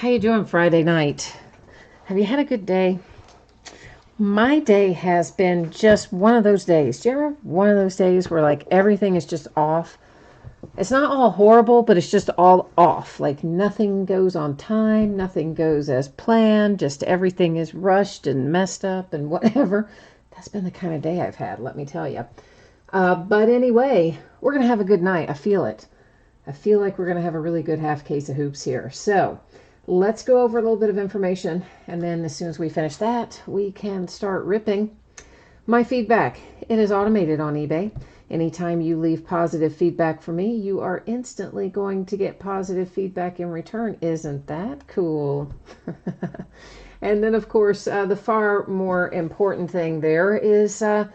How you doing Friday night? Have you had a good day? My day has been just one of those days. Do you ever have one of those days where like everything is just off? It's not all horrible, but it's just all off. Like nothing goes on time, nothing goes as planned, just everything is rushed and messed up and whatever. That's been the kind of day I've had, let me tell you. But anyway, we're going to have a good night. I feel it. I feel like we're going to have a really good half case of hoops here. So let's go over a little bit of information, and then as soon as we finish that, we can start ripping. My feedback, it is automated on eBay. Anytime you leave positive feedback for me, you are instantly going to get positive feedback in return. Isn't that cool? And then, of course, the far more important thing there is to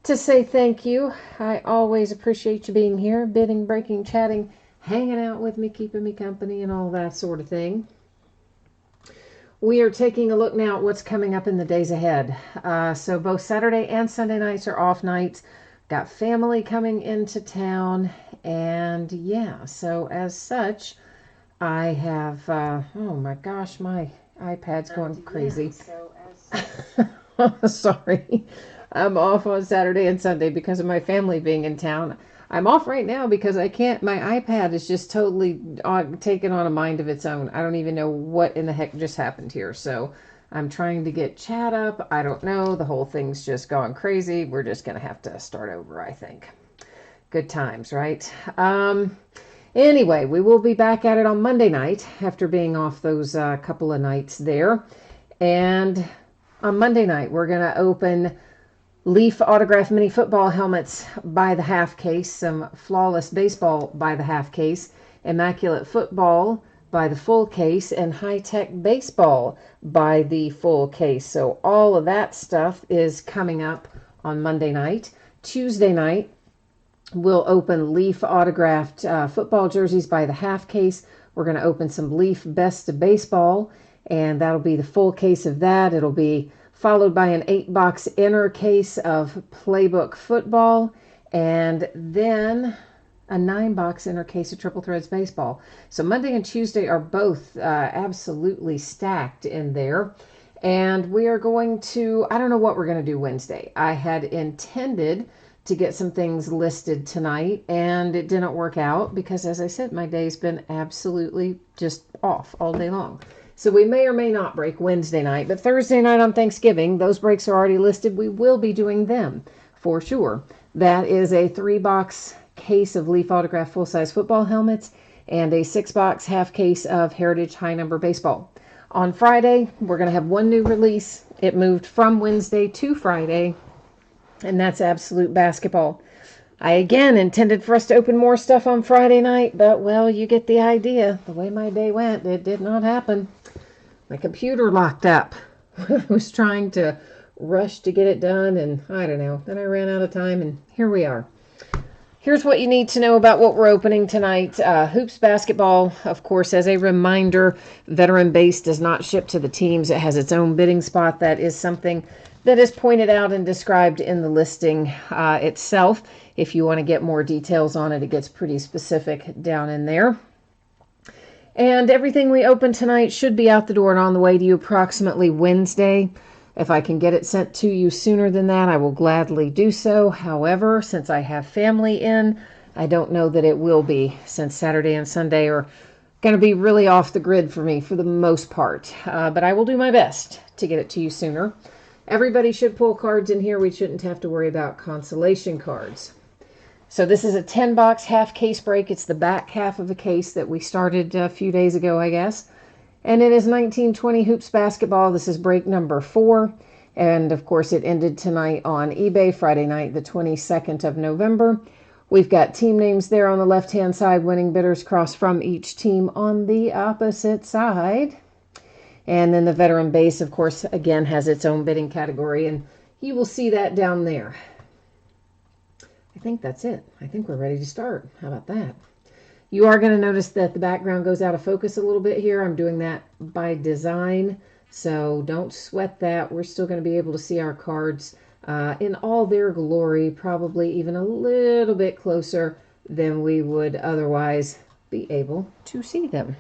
say thank you. I always appreciate you being here, bidding, breaking, chatting, hanging out with me, keeping me company, and all that sort of thing. We are taking a look now at what's coming up in the days ahead. So both Saturday and Sunday nights are off nights. Got family coming into town. And yeah, so as such, I have, oh my gosh, my iPad's going crazy. Sorry. I'm off on Saturday and Sunday because of my family being in town. I'm off right now because I can't, my iPad is just totally taken on a mind of its own. I don't even know what in the heck just happened here. So I'm trying to get chat up. I don't know. The whole thing's just gone crazy. We're just going to have to start over, I think. Good times, right? Anyway, we will be back at it on Monday night after being off those couple of nights there. And on Monday night, we're going to open Leaf Autograph Mini Football Helmets by the half case, some Flawless Baseball by the half case, Immaculate Football by the full case, and High Tech Baseball by the full case. So all of that stuff is coming up on Monday night. Tuesday night, we'll open Leaf Autographed football jerseys by the half case. We're going to open some Leaf Best of Baseball, and that'll be the full case of that. It'll be followed by an 8-box inner case of Playbook Football, and then a 9-box inner case of Triple Threads Baseball. So Monday and Tuesday are both absolutely stacked in there. And we are going to, I don't know what we're going to do Wednesday. I had intended to get some things listed tonight, and it didn't work out because, as I said, my day's been absolutely just off all day long. So we may or may not break Wednesday night, but Thursday night on Thanksgiving, those breaks are already listed. We will be doing them for sure. That is a 3-box case of Leaf Autograph full-size football helmets and a 6-box half case of Heritage High Number Baseball. On Friday, we're going to have one new release. It moved from Wednesday to Friday, and that's Absolute Basketball. I again intended for us to open more stuff on Friday night, but well, you get the idea. The way my day went, it did not happen. My computer locked up. I was trying to rush to get it done, and I don't know. Then I ran out of time, and here we are. Here's what you need to know about what we're opening tonight. Hoops basketball, of course, as a reminder, veteran base does not ship to the teams. It has its own bidding spot. That is something that is pointed out and described in the listing itself. If you want to get more details on it, it gets pretty specific down in there. And everything we open tonight should be out the door and on the way to you approximately Wednesday. If I can get it sent to you sooner than that, I will gladly do so. However, since I have family in, I don't know that it will be, since Saturday and Sunday are going to be really off the grid for me for the most part. But I will do my best to get it to you sooner. Everybody should pull cards in here. We shouldn't have to worry about consolation cards. So this is a 10-box half case break. It's the back half of a case that we started a few days ago, I guess. And it is 1920 Hoops Basketball. This is break number 4. And of course, it ended tonight on eBay, Friday night, the 22nd of November. We've got team names there on the left-hand side, winning bidders cross from each team on the opposite side. And then the veteran base, of course, again, has its own bidding category. And you will see that down there. I think that's it. I think we're ready to start. How about that? You are going to notice that the background goes out of focus a little bit here. I'm doing that by design, so don't sweat that. We're still going to be able to see our cards in all their glory, probably even a little bit closer than we would otherwise be able to see them.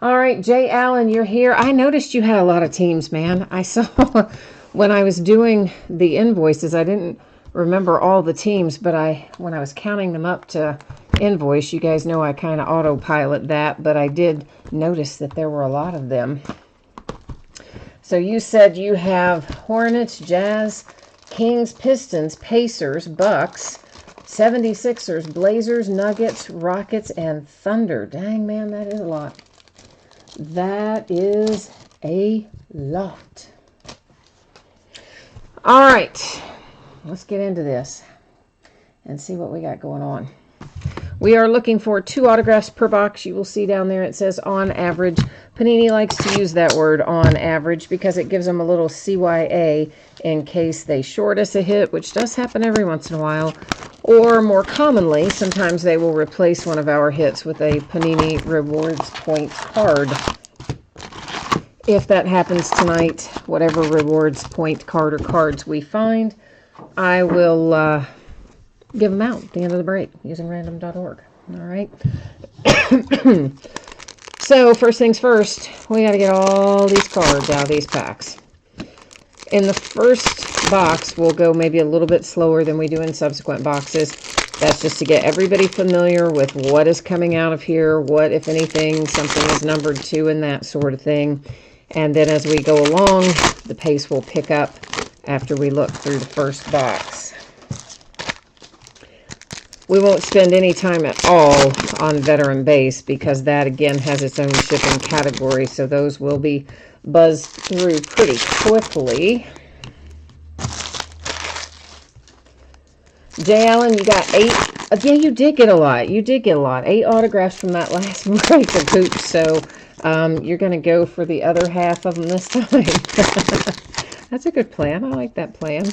All right, Jay Allen, you're here. I noticed you had a lot of teams, man. I saw when I was doing the invoices, I didn't remember all the teams, but when I was counting them up to invoice, you guys know I kind of autopilot that, but I did notice that there were a lot of them. So you said you have Hornets, Jazz, Kings, Pistons, Pacers, Bucks, 76ers, Blazers, Nuggets, Rockets, and Thunder. Dang, man, that is a lot. That is a lot. All right, let's get into this and see what we got going on. We are looking for 2 autographs per box. You will see down there it says on average. Panini likes to use that word on average because it gives them a little CYA in case they short us a hit, which does happen every once in a while. Or more commonly, sometimes they will replace one of our hits with a Panini Rewards point card. If that happens tonight, whatever rewards point card or cards we find, I will give them out at the end of the break using random.org. All right. So first things first, we got to get all these cards out of these packs. In the first box, we'll go maybe a little bit slower than we do in subsequent boxes. That's just to get everybody familiar with what is coming out of here, what, if anything, something is numbered to, and that sort of thing. And then as we go along, the pace will pick up after we look through the first box. We won't spend any time at all on veteran base because that, again, has its own shipping category, so those will be buzzed through pretty quickly. Jay Allen, you got 8. Yeah, you did get a lot. You did get a lot. 8 autographs from that last break of hoops, so you're going to go for the other half of them this time. That's a good plan. I like that plan.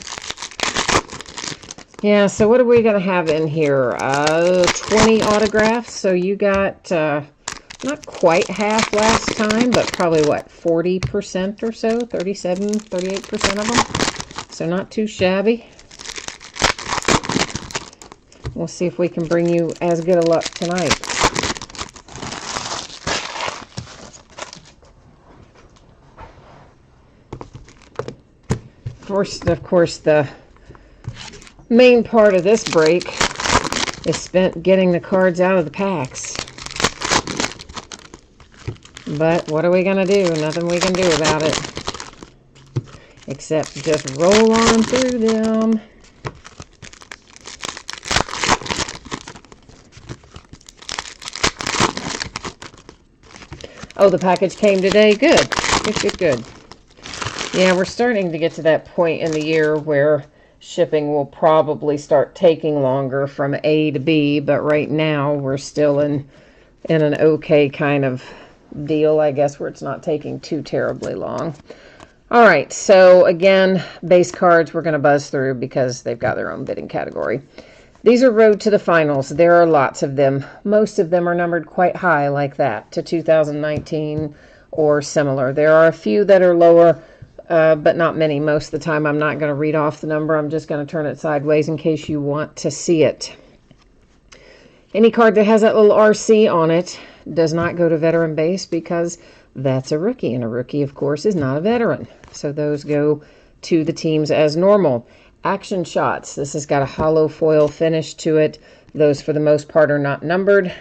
Yeah, so what are we going to have in here? 20 autographs. So you got not quite half last time, but probably, what, 40% or so? 37, 38% of them. So not too shabby. We'll see if we can bring you as good a luck tonight. Of course, the main part of this break is spent getting the cards out of the packs. But what are we going to do? Nothing we can do about it. Except just roll on through them. Oh, the package came today? Good. Good. Yeah, we're starting to get to that point in the year where shipping will probably start taking longer from A to B, but right now we're still in an okay kind of deal, I guess, where it's not taking too terribly long. All right, so again, base cards we're going to buzz through because they've got their own bidding category. These are Road to the Finals. There are lots of them. Most of them are numbered quite high like that, to 2019 or similar. There are a few that are lower, but not many. Most of the time I'm not going to read off the number. I'm just going to turn it sideways in case you want to see it. Any card that has that little RC on it does not go to veteran base because that's a rookie, and a rookie, of course, is not a veteran. So those go to the teams as normal. Action shots. This has got a hollow foil finish to it. Those, for the most part, are not numbered.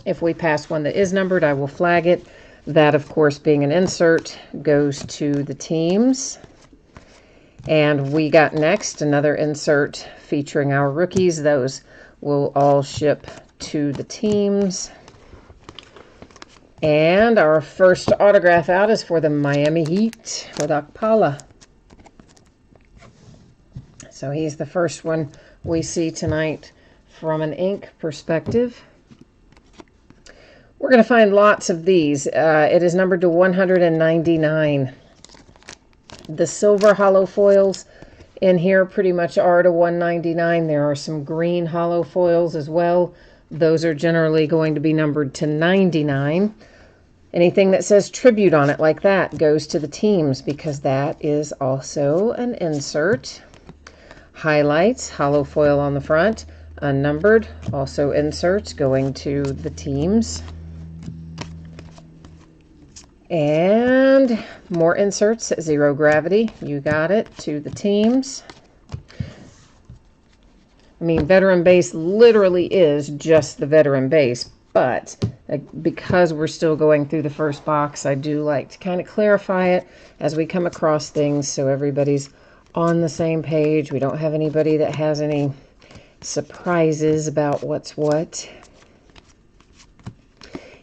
If we pass one that is numbered, I will flag it. That, of course, being an insert, goes to the teams. And we got next another insert featuring our rookies. Those will all ship to the teams. And our first autograph out is for the Miami Heat with Akpala. So he's the first one we see tonight from an ink perspective. We're going to find lots of these. It is numbered to 199. The silver hollow foils in here pretty much are to 199. There are some green hollow foils as well. Those are generally going to be numbered to 99. Anything that says tribute on it like that goes to the teams because that is also an insert. Highlights, hollow foil on the front, unnumbered, also inserts going to the teams. And more inserts, zero gravity. You got it. To the teams. I mean, veteran base literally is just the veteran base, but because we're still going through the first box, I do like to kind of clarify it as we come across things so everybody's on the same page. We don't have anybody that has any surprises about what's what.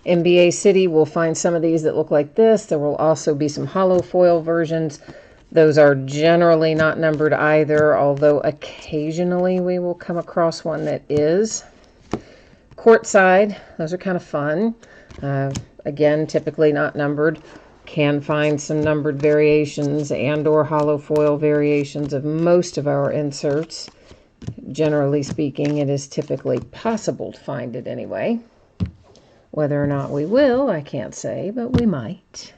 NBA City, we'll find some of these that look like this. There will also be some hollow foil versions. Those are generally not numbered either, although occasionally we will come across one that is. Courtside, those are kind of fun. Again, typically not numbered. Can find some numbered variations and or hollow foil variations of most of our inserts. Generally speaking, it is typically possible to find it anyway. Whether or not we will, I can't say, but we might.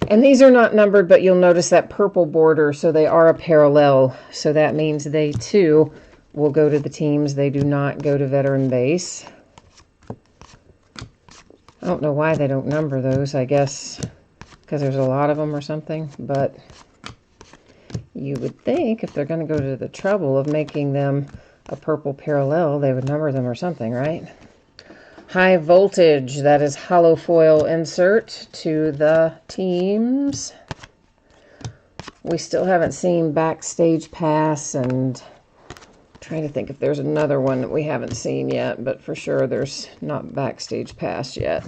And these are not numbered, but you'll notice that purple border, so they are a parallel. So that means they, too, will go to the teams. They do not go to veteran base. I don't know why they don't number those. I guess because there's a lot of them or something. But you would think if they're going to go to the trouble of making them a purple parallel, they would number them or something, right? High voltage, that is hollow foil insert to the teams. We still haven't seen backstage pass, and I'm trying to think if there's another one that we haven't seen yet, but for sure there's not backstage pass yet.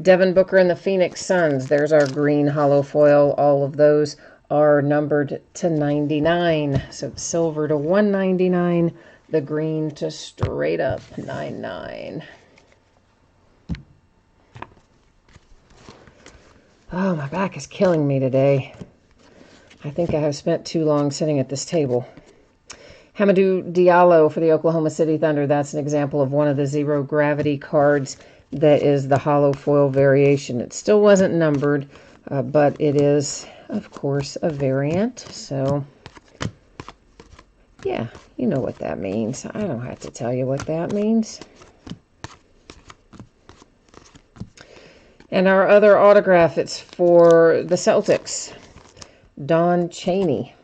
Devin Booker and the Phoenix Suns, there's our green hollow foil. All of those are numbered to 99. So silver to 199, the green to straight up 99. Oh, my back is killing me today. I think I have spent too long sitting at this table. Hamidou Diallo for the Oklahoma City Thunder. That's an example of one of the zero gravity cards that is the hollow foil variation. It still wasn't numbered, but it is, of course, a variant. So, yeah, you know what that means. I don't have to tell you what that means. And our other autograph, it's for the Celtics, Don Chaney.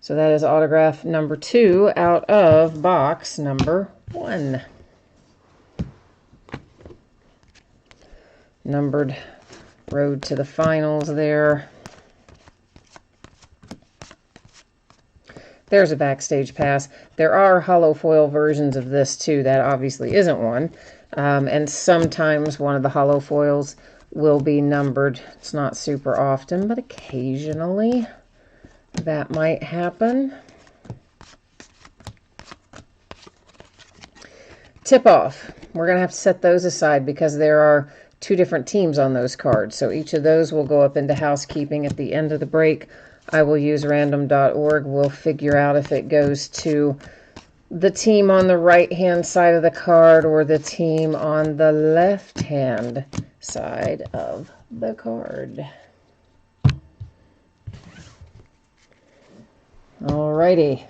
So that is autograph number 2 out of box number 1. Numbered road to the finals there. There's a backstage pass. There are hollow foil versions of this too. That obviously isn't one. And sometimes one of the hollow foils will be numbered. It's not super often, but occasionally that might happen. Tip-off. We're going to have to set those aside because there are 2 different teams on those cards. So each of those will go up into housekeeping at the end of the break. I will use random.org. We'll figure out if it goes to the team on the right-hand side of the card or the team on the left-hand side of the card. Alrighty.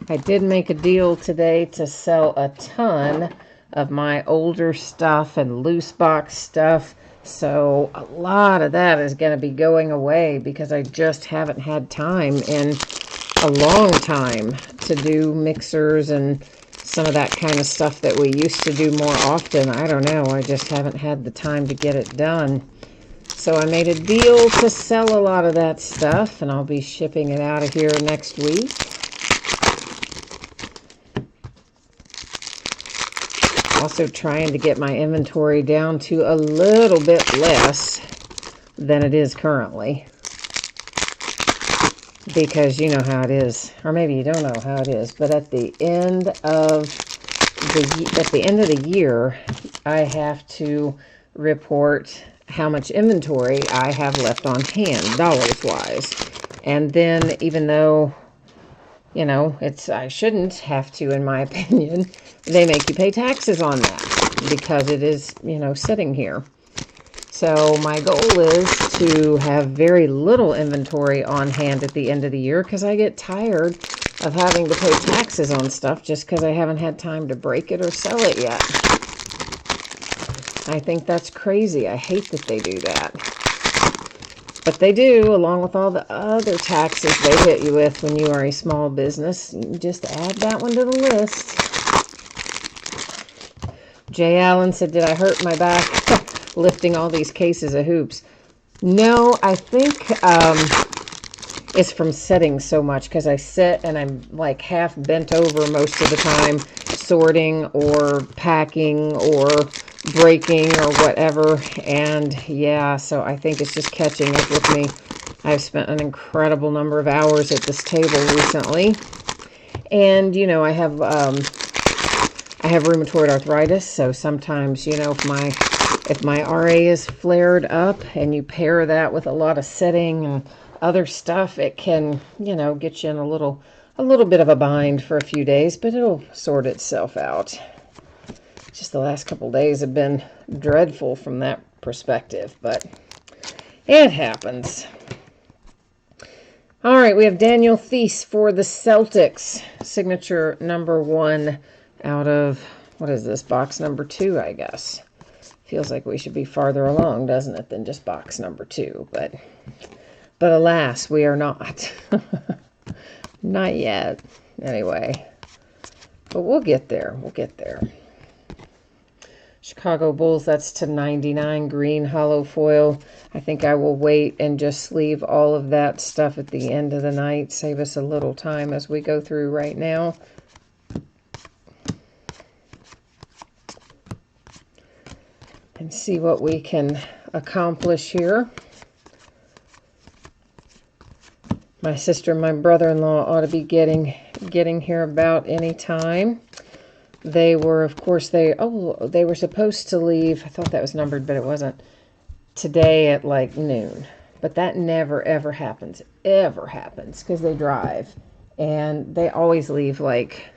I did make a deal today to sell a ton of my older stuff and loose box stuff. So a lot of that is going to be going away because I just haven't had time in a long time to do mixers and some of that kind of stuff that we used to do more often. I don't know. I just haven't had the time to get it done. So I made a deal to sell a lot of that stuff, and I'll be shipping it out of here next week. Also trying to get my inventory down to a little bit less than it is currently. Because you know how it is, or maybe you don't know how it is, but at the end of the year, I have to report how much inventory I have left on hand, dollars-wise. And then even though You know, I shouldn't have to, in my opinion. They make you pay taxes on that because it is, you know, sitting here. So my goal is to have very little inventory on hand at the end of the year because I get tired of having to pay taxes on stuff just because I haven't had time to break it or sell it yet. I think that's crazy. I hate that they do that. But they do, along with all the other taxes they hit you with when you are a small business. You just add that one to the list. Jay Allen said, did I hurt my back lifting all these cases of hoops? No, I think it's from sitting so much because I sit and I'm like half bent over most of the time, sorting or packing or breaking or whatever. And yeah, so I think it's just catching up with me. I've spent an incredible number of hours at this table recently. And, you know, I have rheumatoid arthritis, so sometimes, you know, if my RA is flared up and you pair that with a lot of sitting and other stuff, it can, you know, get you in a little bit of a bind for a few days, but it'll sort itself out. Just the last couple days have been dreadful from that perspective, but it happens. All right, we have Daniel Thies for the Celtics, signature number 1 out of, what is this, box number 2, I guess. Feels like we should be farther along, doesn't it, than just box number 2, but alas, we are not. Not yet, anyway. But we'll get there, Chicago Bulls, that's to 99, green hollow foil. I think I will wait and just sleeve all of that stuff at the end of the night. Save us a little time as we go through right now. And see what we can accomplish here. My sister and my brother-in-law ought to be getting here about any time. They were, of course, they were supposed to leave. I thought that was numbered, but it wasn't. Today at like noon. But that never, ever happens. Ever happens. Because they drive. And they always leave like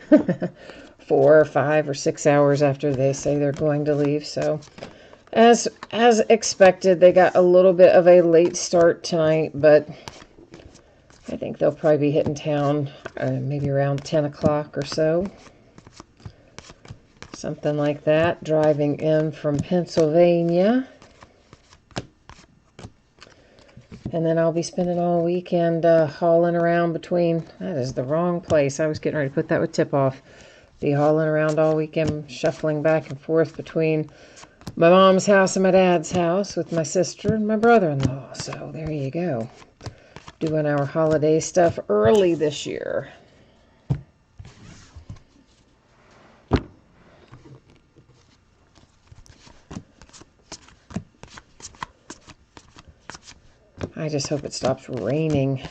4 or 5 or 6 hours after they say they're going to leave. So, as expected, they got a little bit of a late start tonight. But I think they'll probably be hitting town maybe around 10 o'clock or so. Something like that, driving in from Pennsylvania. And then I'll be spending all weekend hauling around between, that is the wrong place. I was getting ready to put that with tip-off. Be hauling around all weekend, shuffling back and forth between my mom's house and my dad's house with my sister and my brother-in-law. So there you go. Doing our holiday stuff early this year. I just hope it stops raining.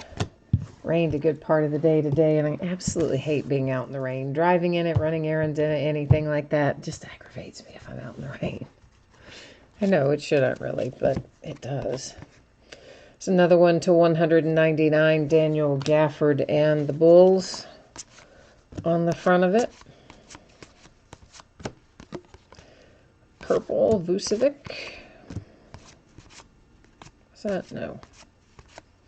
Rained a good part of the day today, and I absolutely hate being out in the rain. Driving in it, running errands in it, anything like that just aggravates me if I'm out in the rain. I know it shouldn't really, but it does. It's another one to 199, Daniel Gafford and the Bulls on the front of it. Purple, Vucevic. What's that? No.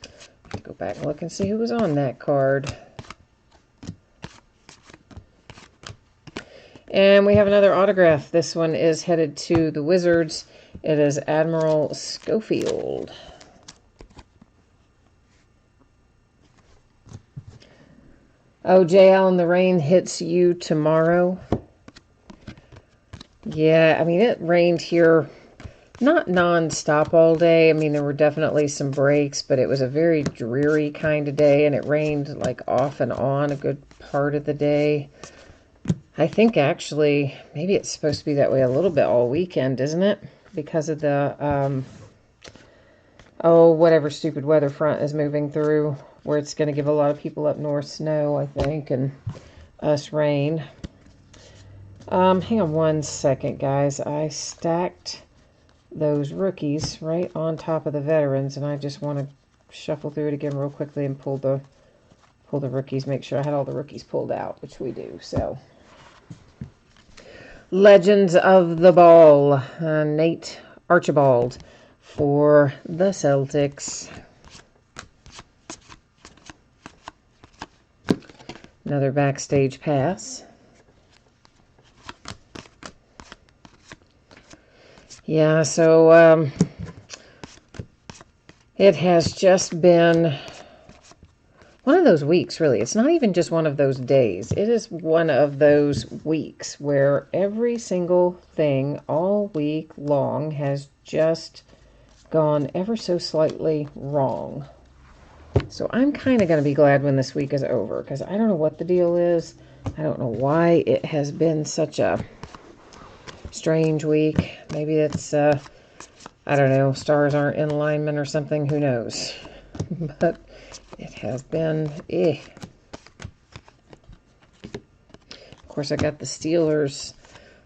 I have to go back and look and see who was on that card. And we have another autograph. This one is headed to the Wizards. It is Admiral Schofield. Oh, J. Allen, the rain hits you tomorrow. Yeah, I mean, it rained here. Not non-stop all day. I mean, there were definitely some breaks, but it was a very dreary kind of day, and it rained like off and on a good part of the day. I think actually, maybe it's supposed to be that way a little bit all weekend, isn't it? Because of the, whatever stupid weather front is moving through, where it's going to give a lot of people up north snow, I think, and us rain. Hang on one second, guys. I stacked those rookies right on top of the veterans, and I just want to shuffle through it again real quickly and pull pull the rookies, make sure I had all the rookies pulled out, which we do. So, Legends of the Ball, Nate Archibald for the Celtics. Another backstage pass. Yeah, so it has just been one of those weeks, really. It's not even just one of those days. It is one of those weeks where every single thing all week long has just gone ever so slightly wrong. So I'm kind of going to be glad when this week is over, because I don't know what the deal is. I don't know why it has been such a strange week. Maybe it's, I don't know, stars aren't in alignment or something. Who knows? But it has been, Of course, I got the Steelers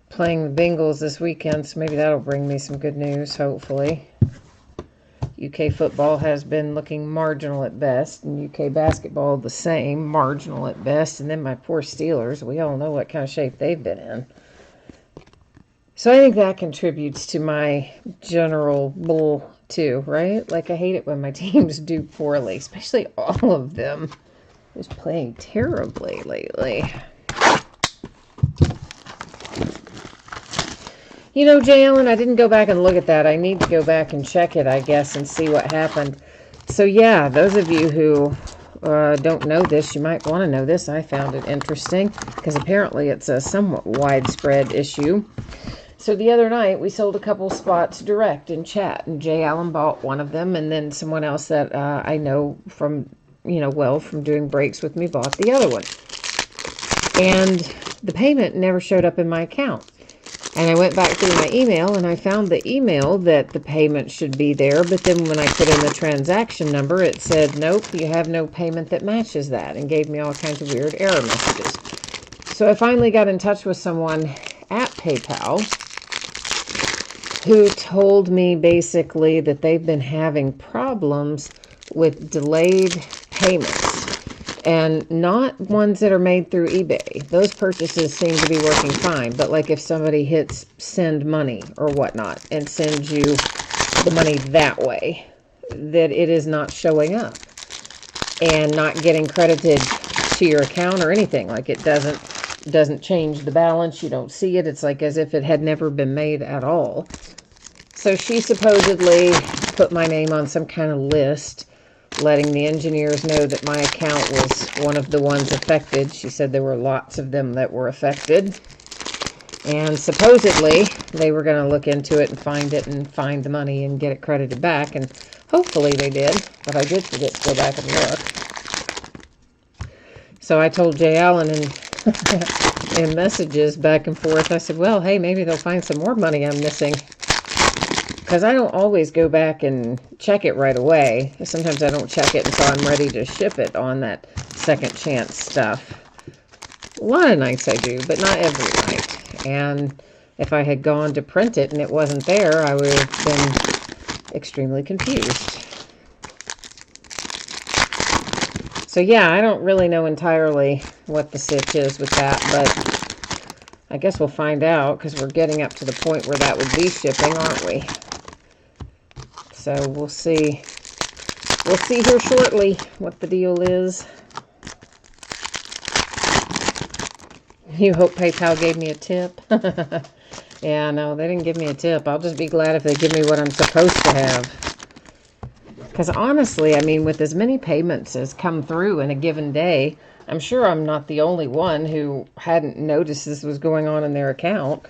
playing the Bengals this weekend, so maybe that'll bring me some good news, hopefully. UK football has been looking marginal at best, and UK basketball the same, marginal at best. And then my poor Steelers, we all know what kind of shape they've been in. So I think that contributes to my general bull too, right? Like, I hate it when my teams do poorly, especially all of them. Just playing terribly lately. You know, Jay Allen, I didn't go back and look at that. I need to go back and check it, I guess, and see what happened. So, yeah, those of you who don't know this, you might want to know this. I found it interesting because apparently it's a somewhat widespread issue. So the other night, we sold a couple spots direct in chat, and Jay Allen bought one of them, and then someone else that I know from, from doing breaks with me bought the other one. And the payment never showed up in my account. And I went back through my email, and I found the email that the payment should be there, but then when I put in the transaction number, it said, nope, you have no payment that matches that, and gave me all kinds of weird error messages. So I finally got in touch with someone at PayPal who told me basically that they've been having problems with delayed payments. And not ones that are made through eBay. Those purchases seem to be working fine. But like if somebody hits send money or whatnot and sends you the money that way, that it is not showing up and not getting credited to your account or anything. Like it doesn't change the balance. You don't see it. It's like as if it had never been made at all. So she supposedly put my name on some kind of list, letting the engineers know that my account was one of the ones affected. She said there were lots of them that were affected. And supposedly, they were going to look into it and find the money and get it credited back. And hopefully they did, but I did forget to go back and look. So I told Jay Allen in messages back and forth, I said, well, hey, maybe they'll find some more money I'm missing. Because I don't always go back and check it right away. Sometimes I don't check it until I'm ready to ship it on that second chance stuff. A lot of nights I do, but not every night. And if I had gone to print it and it wasn't there, I would have been extremely confused. So yeah, I don't really know entirely what the sitch is with that, but I guess we'll find out because we're getting up to the point where that would be shipping, aren't we? So we'll see. We'll see here shortly what the deal is. You hope PayPal gave me a tip? Yeah, no, they didn't give me a tip. I'll just be glad if they give me what I'm supposed to have. Because honestly, I mean, with as many payments as come through in a given day, I'm sure I'm not the only one who hadn't noticed this was going on in their account.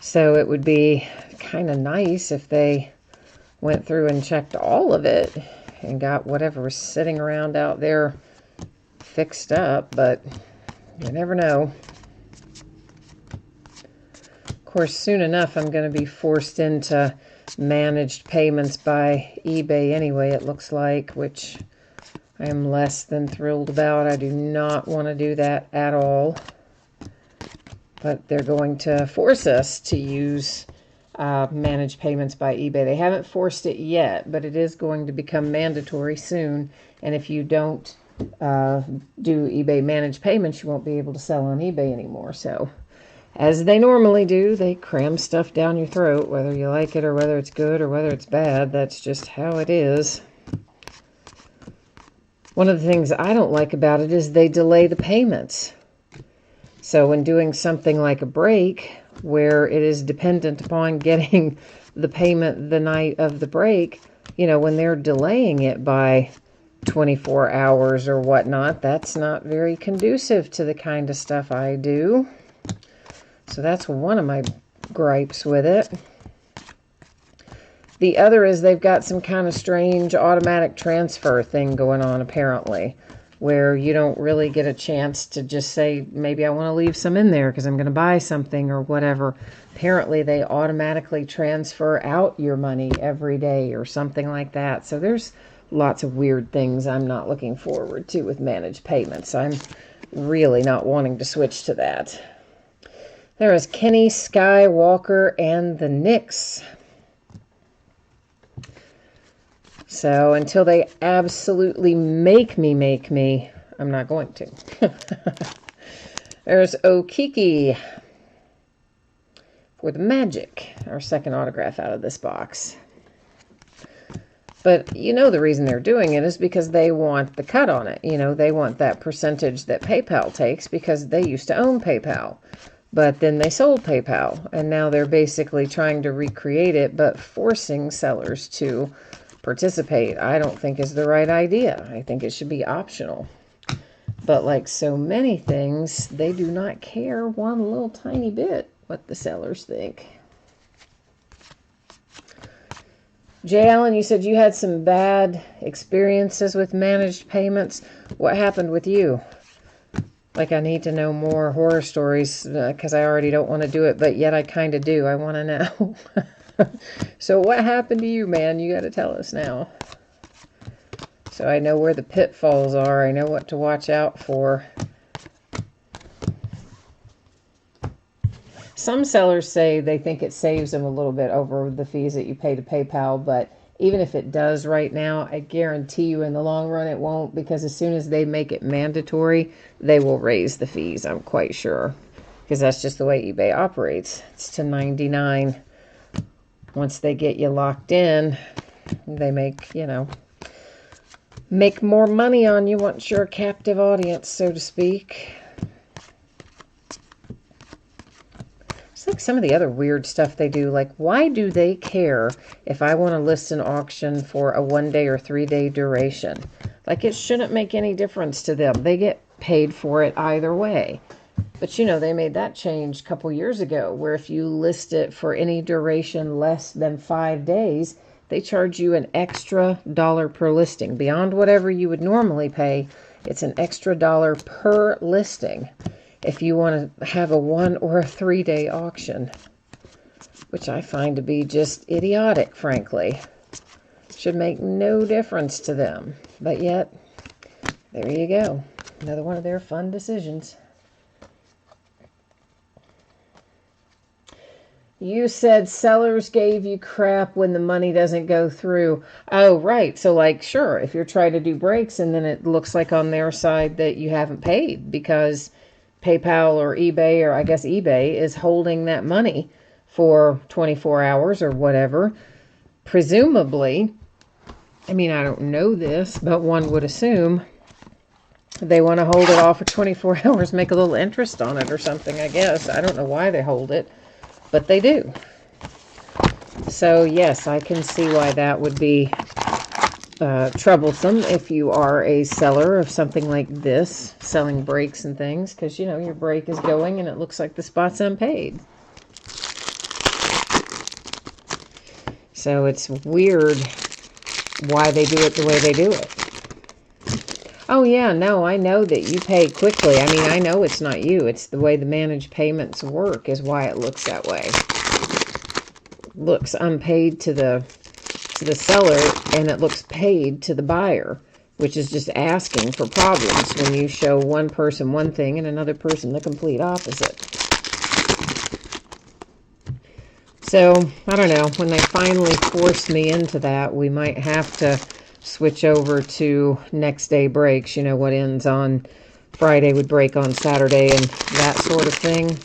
So it would be kind of nice if they went through and checked all of it and got whatever was sitting around out there fixed up, but you never know. Of course, soon enough, I'm going to be forced into managed payments by eBay anyway, it looks like, which I am less than thrilled about. I do not want to do that at all. But they're going to force us to use managed payments by eBay. They haven't forced it yet, but it is going to become mandatory soon. And if you don't do eBay managed payments, you won't be able to sell on eBay anymore. So, as they normally do, they cram stuff down your throat, whether you like it or whether it's good or whether it's bad. That's just how it is. One of the things I don't like about it is they delay the payments. So when doing something like a break, where it is dependent upon getting the payment the night of the break, you know, when they're delaying it by 24 hours or whatnot, that's not very conducive to the kind of stuff I do. So that's one of my gripes with it. The other is they've got some kind of strange automatic transfer thing going on, apparently, where you don't really get a chance to just say, maybe I want to leave some in there because I'm going to buy something or whatever. Apparently, they automatically transfer out your money every day or something like that. So there's lots of weird things I'm not looking forward to with managed payments. I'm really not wanting to switch to that. There is Kenny Skywalker and the Knicks. So until they absolutely make me, I'm not going to. There's Okiki for the Magic, our second autograph out of this box. But you know the reason they're doing it is because they want the cut on it. You know, they want that percentage that PayPal takes because they used to own PayPal. But then they sold PayPal, and now they're basically trying to recreate it, but forcing sellers to participate, I don't think is the right idea. I think it should be optional. But like so many things, they do not care one little tiny bit what the sellers think. Jay Allen, you said you had some bad experiences with managed payments. What happened with you? Like, I need to know more horror stories because I already don't want to do it, but yet I kind of do. I want to know. So what happened to you, man? You got to tell us now. So I know where the pitfalls are. I know what to watch out for. Some sellers say they think it saves them a little bit over the fees that you pay to PayPal, but even if it does right now, I guarantee you in the long run it won't, because as soon as they make it mandatory, they will raise the fees, I'm quite sure. Because that's just the way eBay operates. It's to 99. Once they get you locked in, they make, you know, make more money on you once you're a captive audience, so to speak. It's like some of the other weird stuff they do. Like, why do they care if I want to list an auction for a 1-day or 3-day duration? Like, it shouldn't make any difference to them. They get paid for it either way. But, you know, they made that change a couple years ago, where if you list it for any duration less than 5 days, they charge you an extra dollar per listing. Beyond whatever you would normally pay, it's an extra dollar per listing if you want to have a 1 or a 3-day auction, which I find to be just idiotic, frankly. Should make no difference to them. But yet, there you go. Another one of their fun decisions. You said sellers gave you crap when the money doesn't go through. Oh, right. So, like, sure, if you're trying to do breaks and then it looks like on their side that you haven't paid because PayPal or eBay, or I guess eBay, is holding that money for 24 hours or whatever, presumably, I mean, I don't know this, but one would assume they want to hold it off for 24 hours, make a little interest on it or something, I guess. I don't know why they hold it, but they do. So, yes, I can see why that would be troublesome if you are a seller of something like this, selling breaks and things, because, you know, your break is going and it looks like the spot's unpaid. So it's weird why they do it the way they do it. Oh, yeah, no, I know that you pay quickly. I mean, I know it's not you. It's the way the managed payments work is why it looks that way. Looks unpaid to the seller, and it looks paid to the buyer, which is just asking for problems when you show one person one thing and another person the complete opposite. So, I don't know, when they finally force me into that, we might have to switch over to next day breaks. You know, what ends on Friday would break on Saturday and that sort of thing.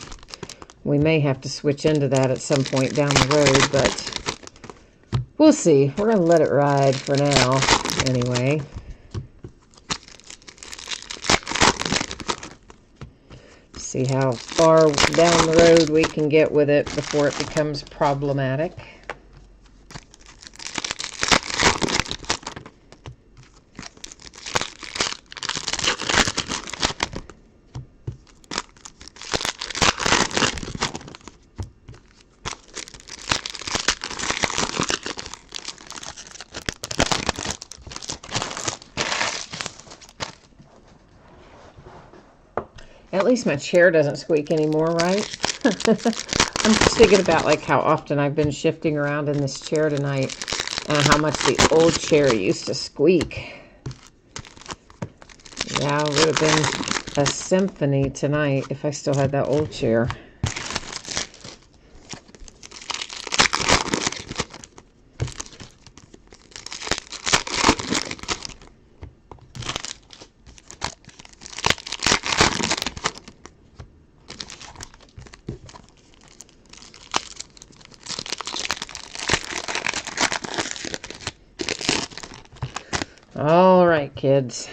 We may have to switch into that at some point down the road, but we'll see. We're going to let it ride for now, anyway. See how far down the road we can get with it before it becomes problematic. At least my chair doesn't squeak anymore, right? I'm just thinking about like how often I've been shifting around in this chair tonight and how much the old chair used to squeak. Yeah, it would have been a symphony tonight if I still had that old chair. All right, kids.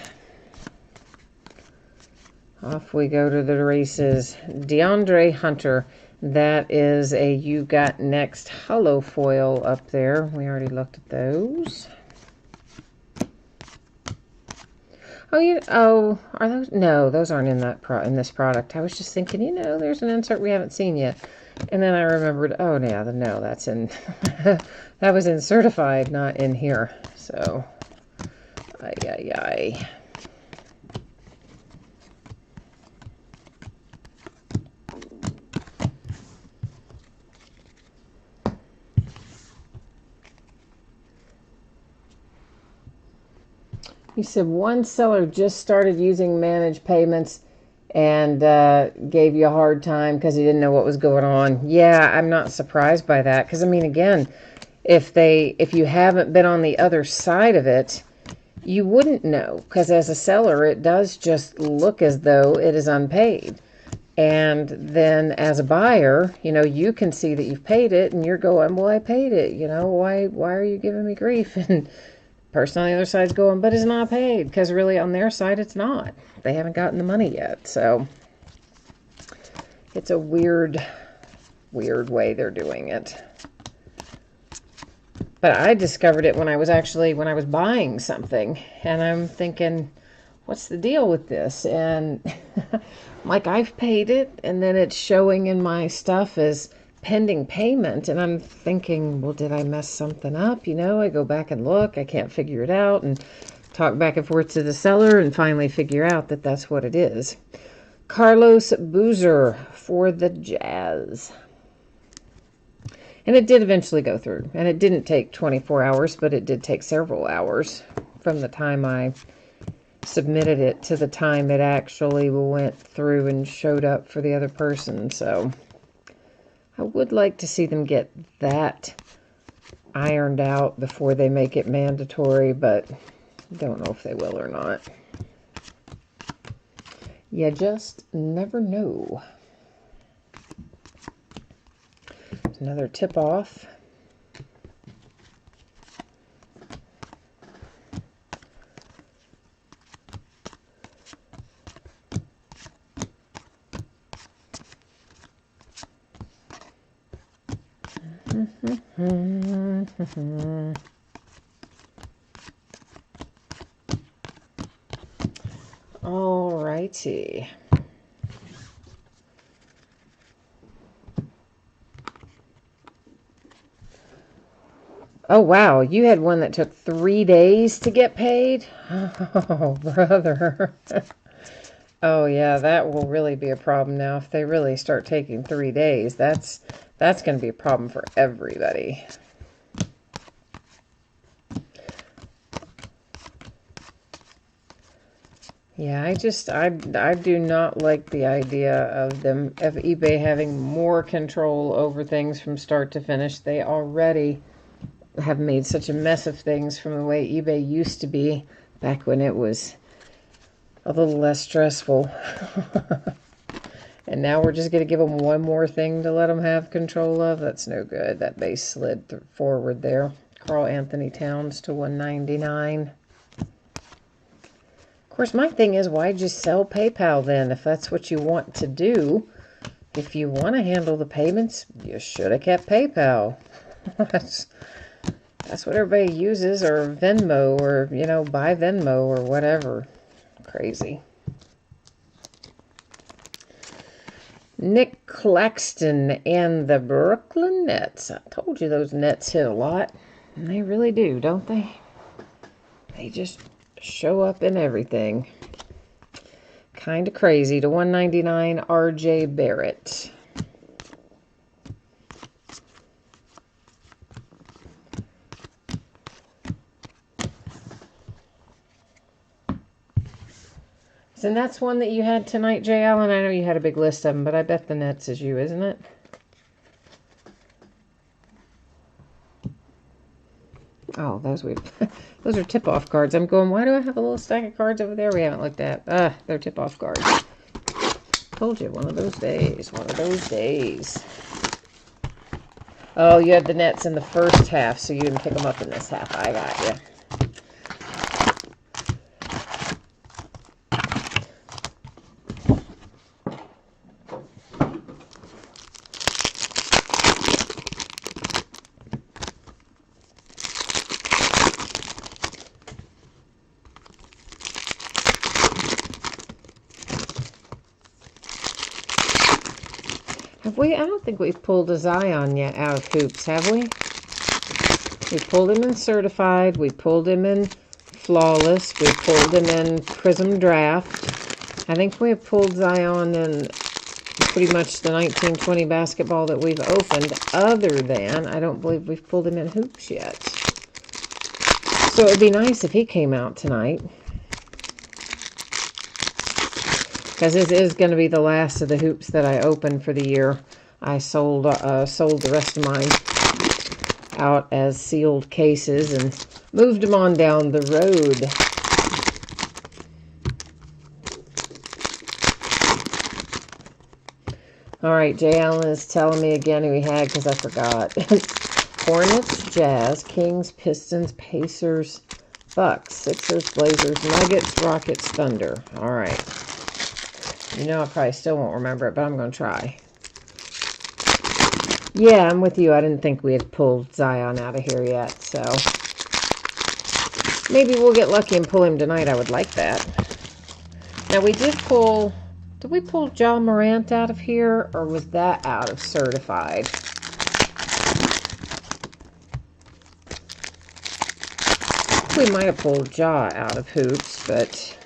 Off we go to the races. DeAndre Hunter. That is a You Got Next hollow foil up there. We already looked at those. Oh, are those? No, those aren't in that in this product. I was just thinking, you know, there's an insert we haven't seen yet. And then I remembered, oh, yeah, no, that's in, that was in certified, not in here. So, ay. He said one seller just started using managed payments and gave you a hard time because he didn't know what was going on. Yeah, I'm not surprised by that because, I mean, again, if you haven't been on the other side of it, you wouldn't know because as a seller, it does just look as though it is unpaid. And then as a buyer, you know, you can see that you've paid it and you're going, well, I paid it. You know, why are you giving me grief? And person on the other side's going, but it's not paid, because really on their side it's not. They haven't gotten the money yet. So it's a weird way they're doing it. But I discovered it when I was buying something, and I'm thinking, what's the deal with this? And like, I've paid it, and then it's showing in my stuff as pending payment, and I'm thinking, well, did I mess something up? You know, I go back and look, I can't figure it out, and talk back and forth to the seller, and finally figure out that that's what it is. Carlos Boozer for the Jazz. And it did eventually go through, and it didn't take 24 hours, but it did take several hours from the time I submitted it to the time it actually went through and showed up for the other person. So I would like to see them get that ironed out before they make it mandatory, but don't know if they will or not. You just never know. There's another tip off. All righty. Oh, wow. You had one that took 3 days to get paid? Oh, brother. Oh, yeah, that will really be a problem now. If they really start taking 3 days, that's going to be a problem for everybody. Yeah, I do not like the idea of eBay having more control over things from start to finish. They already have made such a mess of things from the way eBay used to be back when it was a little less stressful. And now we're just going to give them one more thing to let them have control of. That's no good. That base slid forward there. Carl Anthony Towns to 199. Of course, my thing is, why just sell PayPal then? If that's what you want to do, if you want to handle the payments, you should have kept PayPal. That's what everybody uses, or Venmo, or, you know, buy Venmo or whatever. Crazy. Nick Claxton and the Brooklyn Nets. I told you those Nets hit a lot. And they really do, don't they? They just show up in everything. Kind of crazy. To 199, R.J. Barrett. And that's one that you had tonight, Jay Allen. I know you had a big list of them, but I bet the Nets is you, isn't it? Oh, those are tip-off cards. I'm going, why do I have a little stack of cards over there we haven't looked at? They're tip-off cards. Told you, one of those days. One of those days. Oh, you had the Nets in the first half, so you didn't pick them up in this half. I got you. I don't think we've pulled a Zion yet out of hoops, have we? We pulled him in certified. We pulled him in flawless. We pulled him in Prism Draft. I think we have pulled Zion in pretty much the 1920 basketball that we've opened, other than I don't believe we've pulled him in hoops yet. So it would be nice if he came out tonight, because this is going to be the last of the hoops that I opened for the year. I sold the rest of mine out as sealed cases and moved them on down the road. All right, Jay Allen is telling me again who he had because I forgot. Hornets, Jazz, Kings, Pistons, Pacers, Bucks, Sixers, Blazers, Nuggets, Rockets, Thunder. All right. You know, I probably still won't remember it, but I'm going to try. Yeah, I'm with you. I didn't think we had pulled Zion out of here yet, so maybe we'll get lucky and pull him tonight. I would like that. Now, we did we pull John Morant out of here, or was that out of certified? We might have pulled Ja out of hoops, but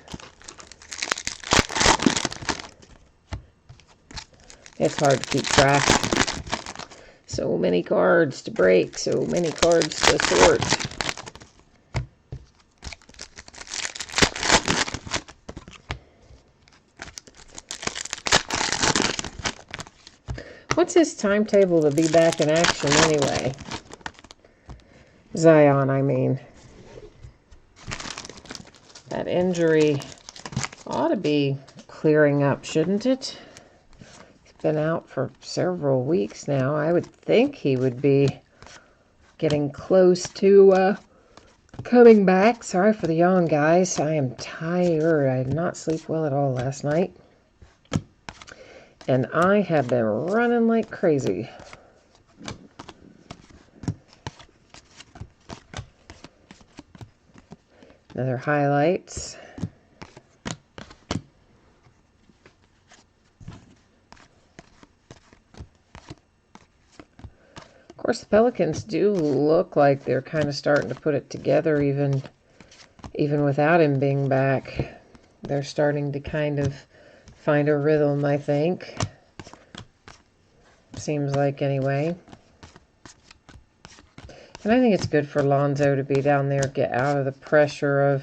it's hard to keep track. So many cards to break, so many cards to sort. What's his timetable to be back in action anyway? Zion, I mean. That injury ought to be clearing up, shouldn't it? Been out for several weeks now. I would think he would be getting close to coming back. Sorry for the yawn, guys. I am tired. I did not sleep well at all last night. And I have been running like crazy. Another highlights. Of course, the Pelicans do look like they're kind of starting to put it together, even without him being back. They're starting to kind of find a rhythm, I think. Seems like, anyway. And I think it's good for Lonzo to be down there, get out of the pressure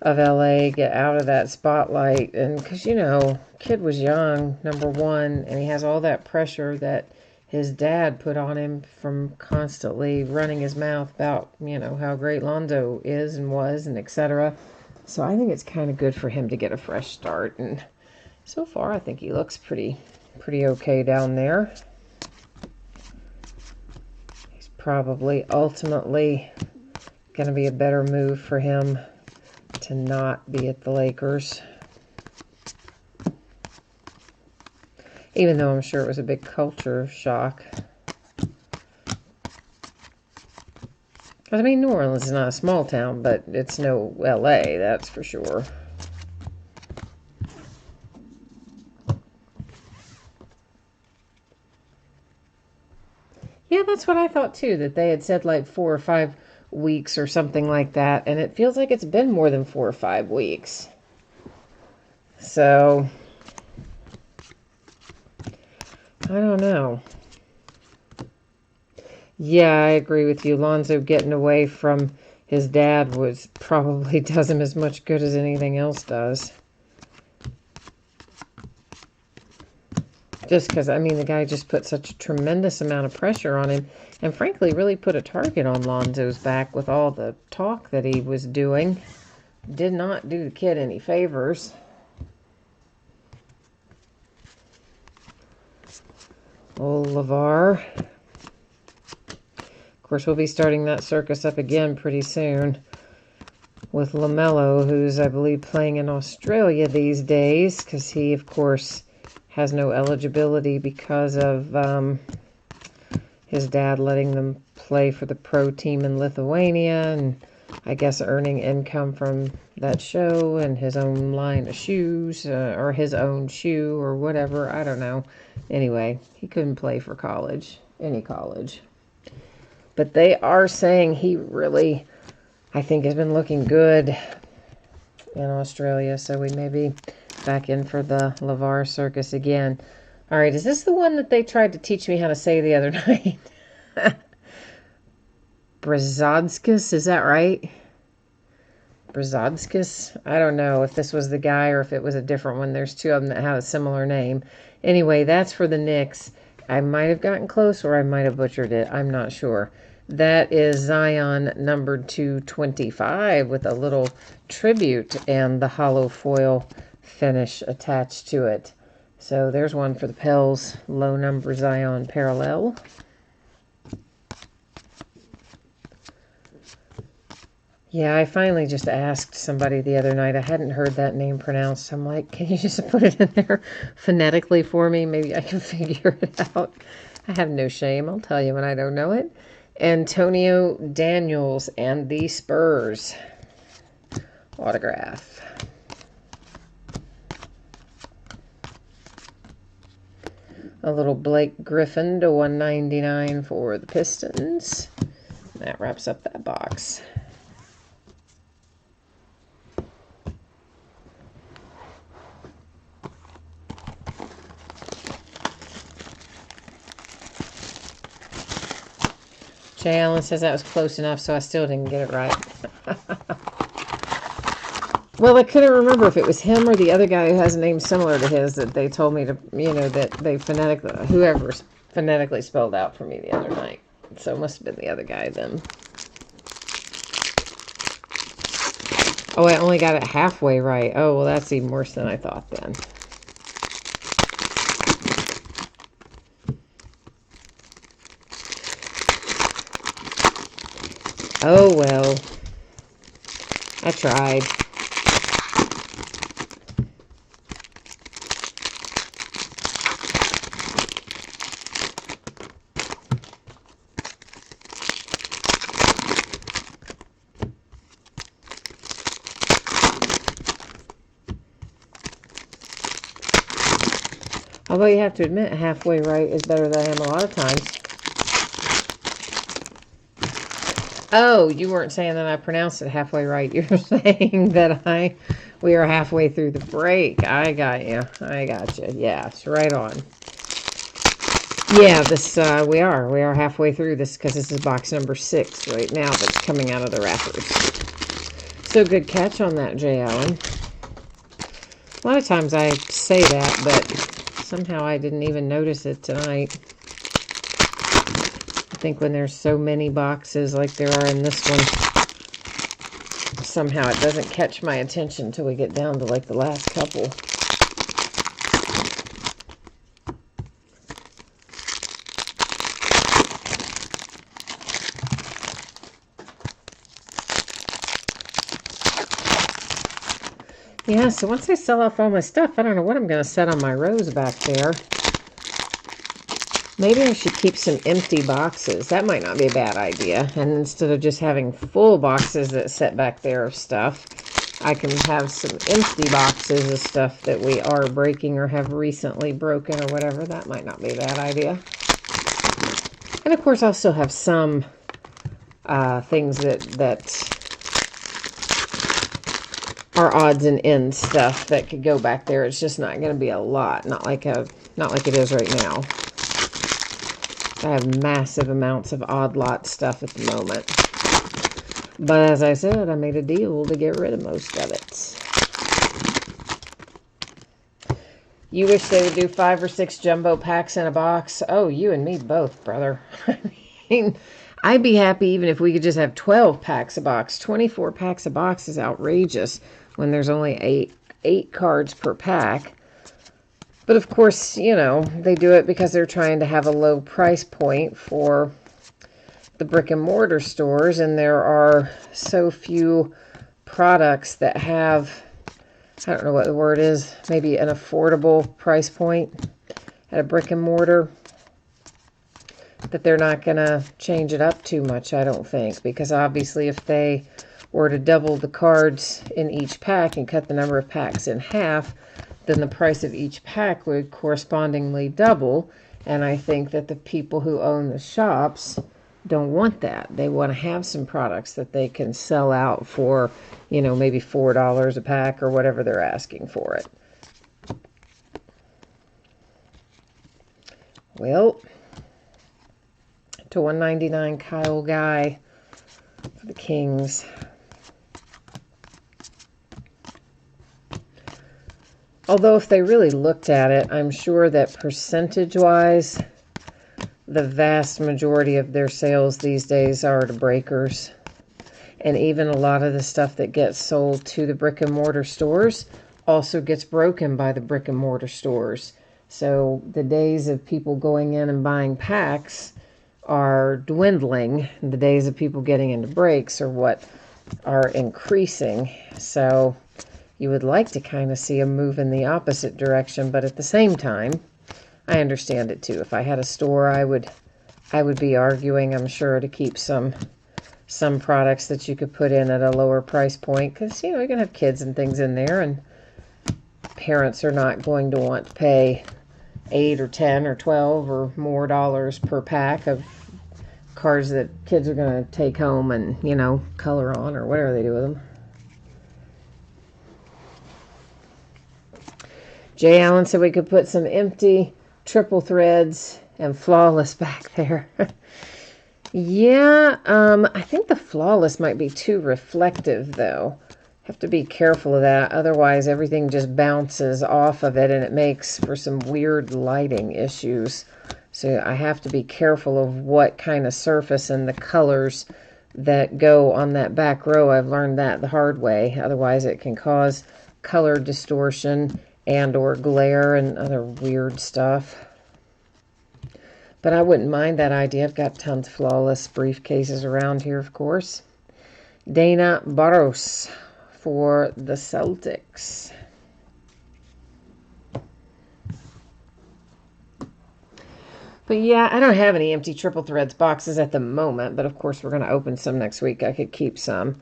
of LA, get out of that spotlight. And because, you know, kid was young, number one, and he has all that pressure that his dad put on him from constantly running his mouth about, how great Lonzo is and was and etc. So I think it's kind of good for him to get a fresh start. And so far, I think he looks pretty okay down there. He's probably ultimately going to be a better move for him to not be at the Lakers. Even though I'm sure it was a big culture shock. I mean, New Orleans is not a small town, but it's no LA, that's for sure. Yeah, that's what I thought too, that they had said like 4 or 5 weeks or something like that, and it feels like it's been more than 4 or 5 weeks. So, I don't know. Yeah, I agree with you. Lonzo getting away from his dad probably does him as much good as anything else does. Just because, I mean, the guy just put such a tremendous amount of pressure on him and frankly really put a target on Lonzo's back with all the talk that he was doing. Did not do the kid any favors. Old LeVar. Of course, we'll be starting that circus up again pretty soon with LaMelo, who's, I believe, playing in Australia these days because he, of course, has no eligibility because of his dad letting them play for the pro team in Lithuania and I guess earning income from that show and his own line of shoes or his own shoe or whatever. I don't know. Anyway, he couldn't play for college, any college. But they are saying he really, I think, has been looking good in Australia. So we may be back in for the LeVar circus again. All right, is this the one that they tried to teach me how to say the other night? Brzozskis, is that right? Brzozskis? I don't know if this was the guy or if it was a different one. There's 2 of them that have a similar name. Anyway, that's for the Knicks. I might have gotten close or I might have butchered it. I'm not sure. That is Zion numbered 225 with a little tribute and the hollow foil finish attached to it. So there's one for the Pels, low number Zion parallel. Yeah, I finally just asked somebody the other night. I hadn't heard that name pronounced. I'm like, can you just put it in there phonetically for me? Maybe I can figure it out. I have no shame. I'll tell you when I don't know it. Antonio Daniels and the Spurs autograph. A little Blake Griffin to 199 for the Pistons. That wraps up that box. Jay Allen says that was close enough, so I still didn't get it right. Well, I couldn't remember if it was him or the other guy who has a name similar to his that they told me to, that they whoever phonetically spelled out for me the other night. So it must have been the other guy then. Oh, I only got it halfway right. Oh, well, that's even worse than I thought then. Oh, well. I tried. Although you have to admit, halfway right is better than I am a lot of times. Oh, you weren't saying that I pronounced it halfway right. You're saying that we are halfway through the break. I got you. I got you. Yeah, it's right on. Yeah, we are halfway through this because this is box number 6 right now that's coming out of the wrappers. So good catch on that, Jay Allen. A lot of times I say that, but somehow I didn't even notice it tonight. I think when there's so many boxes like there are in this one, somehow it doesn't catch my attention until we get down to like the last couple. Yeah, so once I sell off all my stuff, I don't know what I'm going to set on my rows back there. Maybe I should keep some empty boxes. That might not be a bad idea. And instead of just having full boxes that sit back there of stuff, I can have some empty boxes of stuff that we are breaking or have recently broken or whatever. That might not be a bad idea. And of course, I'll still have some things that are odds and ends stuff that could go back there. It's just not going to be a lot, not like it is right now. I have massive amounts of odd lot stuff at the moment. But as I said, I made a deal to get rid of most of it. You wish they would do 5 or 6 jumbo packs in a box? Oh, you and me both, brother. I mean, I'd be happy even if we could just have 12 packs a box. 24 packs a box is outrageous when there's only eight cards per pack. But of course, you know, they do it because they're trying to have a low price point for the brick and mortar stores, and there are so few products that have, I don't know what the word is, maybe an affordable price point at a brick and mortar, that they're not going to change it up too much, I don't think, because obviously if they were to double the cards in each pack and cut the number of packs in half, then the price of each pack would correspondingly double. And I think that the people who own the shops don't want that. They want to have some products that they can sell out for, you know, maybe $4 a pack or whatever they're asking for it. Well, to $1.99 Kyle Guy for the Kings. Although if they really looked at it, I'm sure that percentage-wise, the vast majority of their sales these days are to breakers. And even a lot of the stuff that gets sold to the brick and mortar stores also gets broken by the brick and mortar stores. So the days of people going in and buying packs are dwindling. The days of people getting into breaks are what are increasing. So you would like to kind of see a move in the opposite direction, but at the same time, I understand it too. If I had a store, I would be arguing, I'm sure, to keep some products that you could put in at a lower price point, because, you know, you're going to have kids and things in there, and parents are not going to want to pay $8 or $10 or $12 or more dollars per pack of cards that kids are going to take home and, you know, color on or whatever they do with them. Jay Allen said we could put some empty triple threads and flawless back there. Yeah, I think the flawless might be too reflective, though. Have to be careful of that. Otherwise, everything just bounces off of it, and it makes for some weird lighting issues. So I have to be careful of what kind of surface and the colors that go on that back row. I've learned that the hard way. Otherwise, it can cause color distortion and or glare and other weird stuff. But I wouldn't mind that idea. I've got tons of flawless briefcases around here, of course. Dana Barros for the Celtics. But yeah, I don't have any empty triple threads boxes at the moment, but of course we're going to open some next week. I could keep some.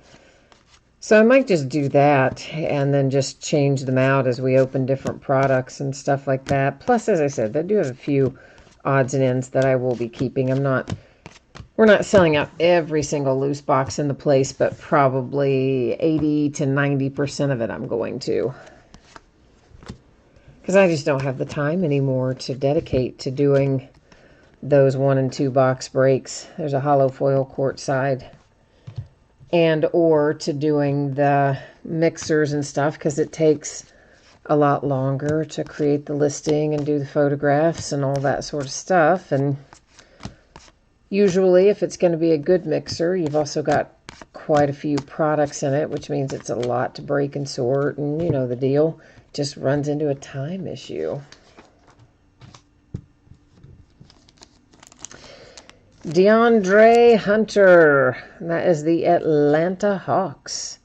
So I might just do that and then just change them out as we open different products and stuff like that. Plus, as I said, I do have a few odds and ends that I will be keeping. We're not selling out every single loose box in the place, but probably 80 to 90% of it I'm going to. Because I just don't have the time anymore to dedicate to doing those 1 and 2 box breaks. There's a hollow foil quart side. And or to doing the mixers and stuff, because it takes a lot longer to create the listing and do the photographs and all that sort of stuff. And Usually, if it's going to be a good mixer, you've also got quite a few products in it, which means it's a lot to break and sort, and you know the deal. Just runs into a time issue. DeAndre Hunter. That is the Atlanta Hawks.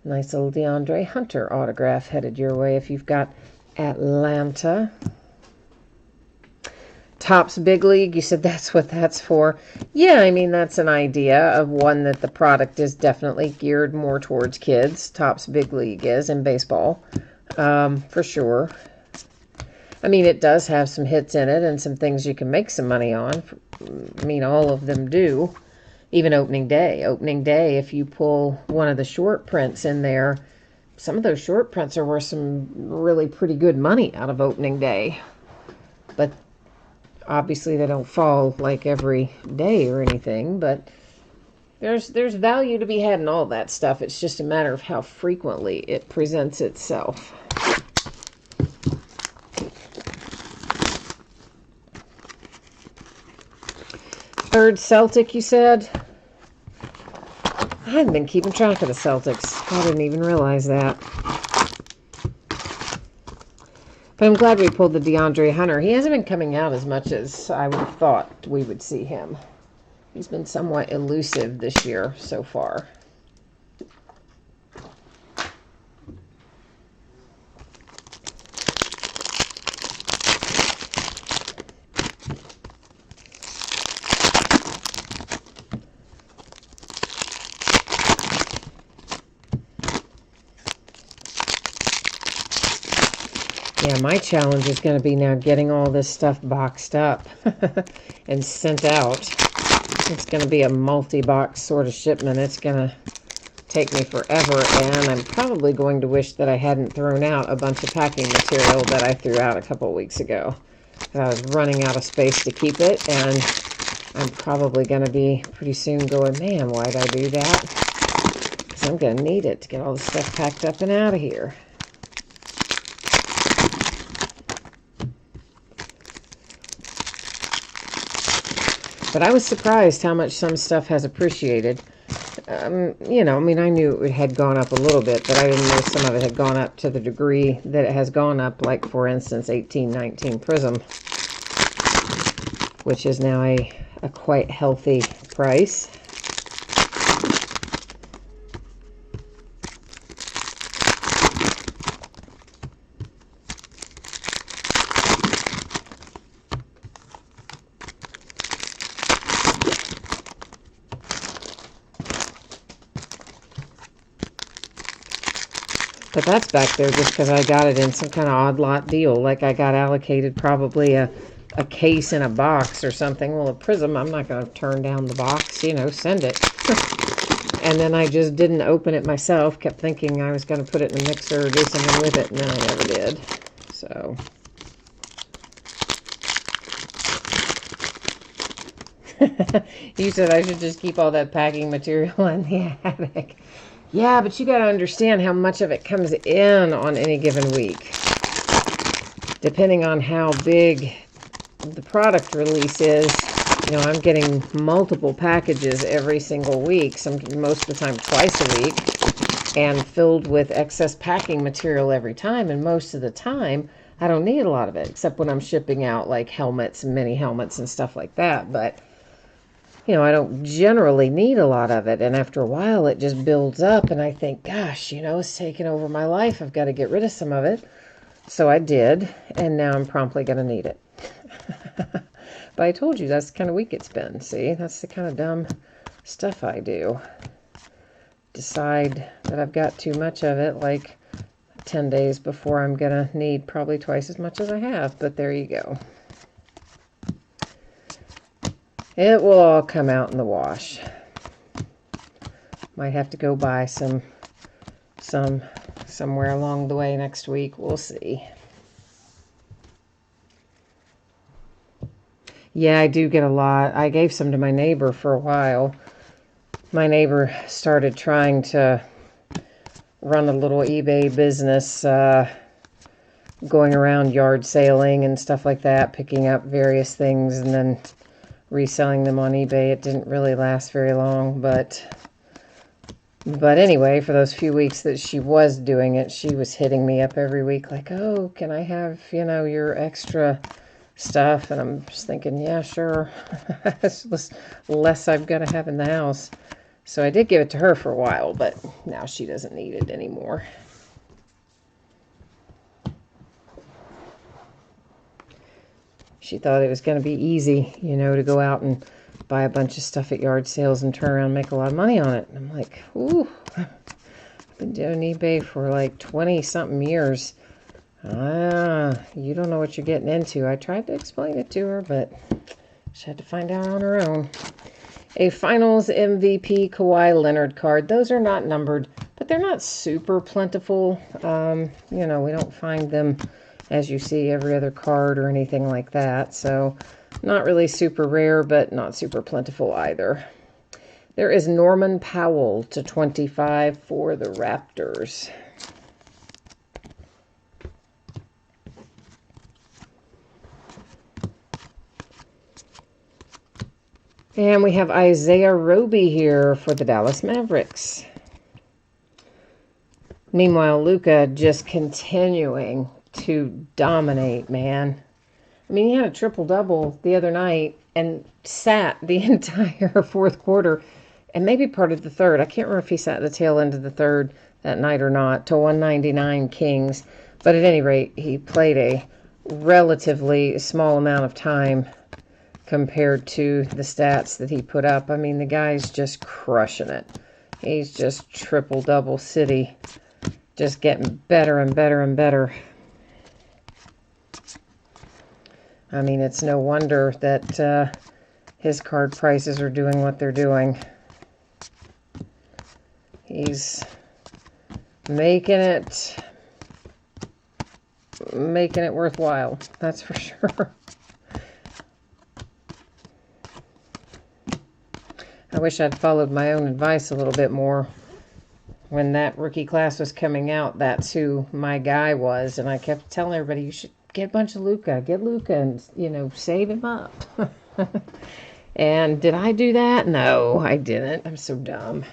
Nice little DeAndre Hunter autograph headed your way if you've got Atlanta. Topps Big League, you said that's what that's for. Yeah, I mean, that's an idea of one that the product is definitely geared more towards kids. Topps Big League is in baseball, for sure. I mean, it does have some hits in it and some things you can make some money on. I mean, all of them do. Even opening day. Opening day, if you pull one of the short prints in there, some of those short prints are worth some really pretty good money out of opening day. But obviously they don't fall like every day or anything, but there's value to be had in all that stuff. It's just a matter of how frequently it presents itself. Third Celtic, you said? I hadn't been keeping track of the Celtics. I didn't even realize that. But I'm glad we pulled the DeAndre Hunter. He hasn't been coming out as much as I would have thought we would see him. He's been somewhat elusive this year so far. Yeah, my challenge is going to be now getting all this stuff boxed up and sent out. It's going to be a multi-box sort of shipment. It's going to take me forever, and I'm probably going to wish that I hadn't thrown out a bunch of packing material that I threw out a couple of weeks ago. I was running out of space to keep it, and I'm probably going to be pretty soon going, man, why'd I do that? Because I'm going to need it to get all the stuff packed up and out of here. But I was surprised how much some stuff has appreciated. You know, I mean, I knew it had gone up a little bit, but I didn't know some of it had gone up to the degree that it has gone up, like, for instance, 1819 Prism, which is now a quite healthy price. But that's back there just because I got it in some kind of odd lot deal. Like I got allocated probably a case in a box or something. Well, a Prism, I'm not going to turn down the box, you know, send it. And then I just didn't open it myself. Kept thinking I was going to put it in the mixer or do something with it, and then I never did. So you said I should just keep all that packing material in the attic. Yeah, but you got to understand how much of it comes in on any given week. Depending on how big the product release is, you know, I'm getting multiple packages every single week, most of the time twice a week, and filled with excess packing material every time. And most of the time, I don't need a lot of it, except when I'm shipping out like helmets and mini helmets and stuff like that. But you know, I don't generally need a lot of it. And after a while, it just builds up. And I think, gosh, you know, it's taken over my life. I've got to get rid of some of it. So I did. And now I'm promptly going to need it. But I told you that's the kind of week it's been. See, that's the kind of dumb stuff I do. Decide that I've got too much of it, like 10 days before I'm going to need probably twice as much as I have. But there you go. It will all come out in the wash. Might have to go buy some somewhere along the way next week. We'll see. Yeah, I do get a lot. I gave some to my neighbor for a while. My neighbor started trying to run a little eBay business, going around yard sailing and stuff like that, picking up various things and then reselling them on eBay. It didn't really last very long, but anyway, for those few weeks that she was doing it, she was hitting me up every week like, oh, can I have, your extra stuff? And I'm just thinking, yeah, sure. It's less I've got to have in the house. So I did give it to her for a while, but now she doesn't need it anymore. She thought it was going to be easy, to go out and buy a bunch of stuff at yard sales and turn around and make a lot of money on it. And I'm like, ooh, I've been doing eBay for like 20-something years. You don't know what you're getting into. I tried to explain it to her, but she had to find out on her own. A Finals MVP Kawhi Leonard card. Those are not numbered, but they're not super plentiful. We don't find them, as you see, every other card or anything like that. So not really super rare, but not super plentiful either. There is Norman Powell to 25 for the Raptors. And we have Isaiah Roby here for the Dallas Mavericks. Meanwhile, Luka just continuing to dominate, man. I mean, he had a triple-double the other night and sat the entire fourth quarter and maybe part of the third. I can't remember if he sat at the tail end of the third that night or not, to 199 Kings. But at any rate, he played a relatively small amount of time compared to the stats that he put up. I mean, the guy's just crushing it. He's just triple-double city, just getting better and better and better. I mean, it's no wonder that his card prices are doing what they're doing. He's making it worthwhile, that's for sure. I wish I'd followed my own advice a little bit more. When that rookie class was coming out, that's who my guy was. And I kept telling everybody, you should get a bunch of Luka. Get Luka and, save him up. And did I do that? No, I didn't. I'm so dumb.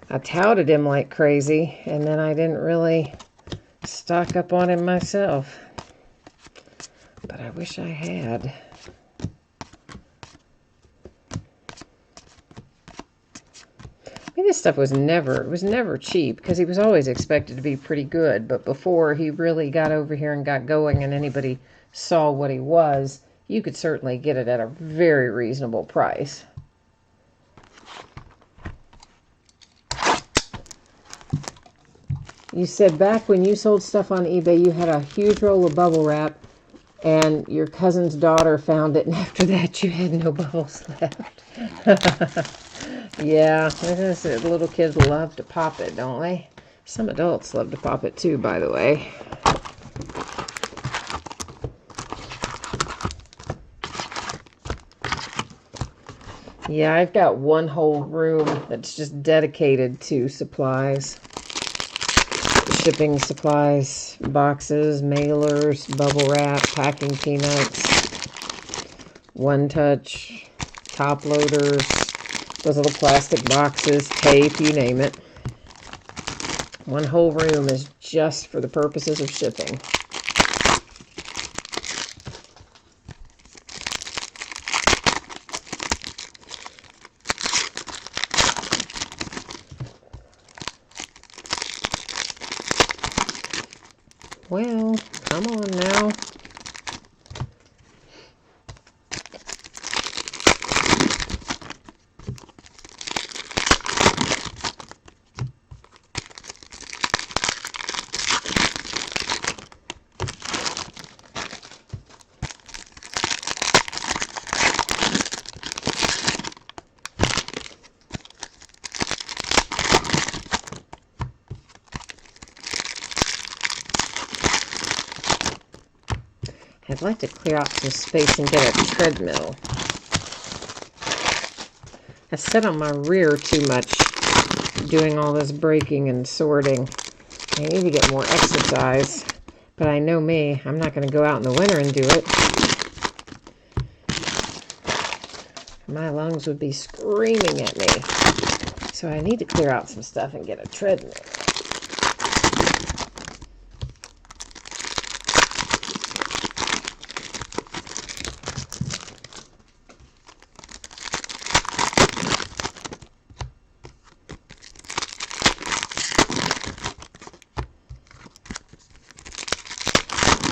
I touted him like crazy, and then I didn't really stock up on him myself. But I wish I had. This stuff was never cheap because he was always expected to be pretty good. But before he really got over here and got going and anybody saw what he was, you could certainly get it at a very reasonable price. You said back when you sold stuff on eBay, you had a huge roll of bubble wrap and your cousin's daughter found it, and after that you had no bubbles left. Yeah, little kids love to pop it, don't they? Some adults love to pop it too, by the way. Yeah, I've got one whole room that's just dedicated to supplies. Shipping supplies, boxes, mailers, bubble wrap, packing peanuts, one-touch, top loaders, those little plastic boxes, tape, you name it. One whole room is just for the purposes of shipping. Well, come on now. I'd like to clear out some space and get a treadmill. I sit on my rear too much doing all this breaking and sorting. I need to get more exercise, but I know me, I'm not going to go out in the winter and do it. my lungs would be screaming at me. So I need to clear out some stuff and get a treadmill.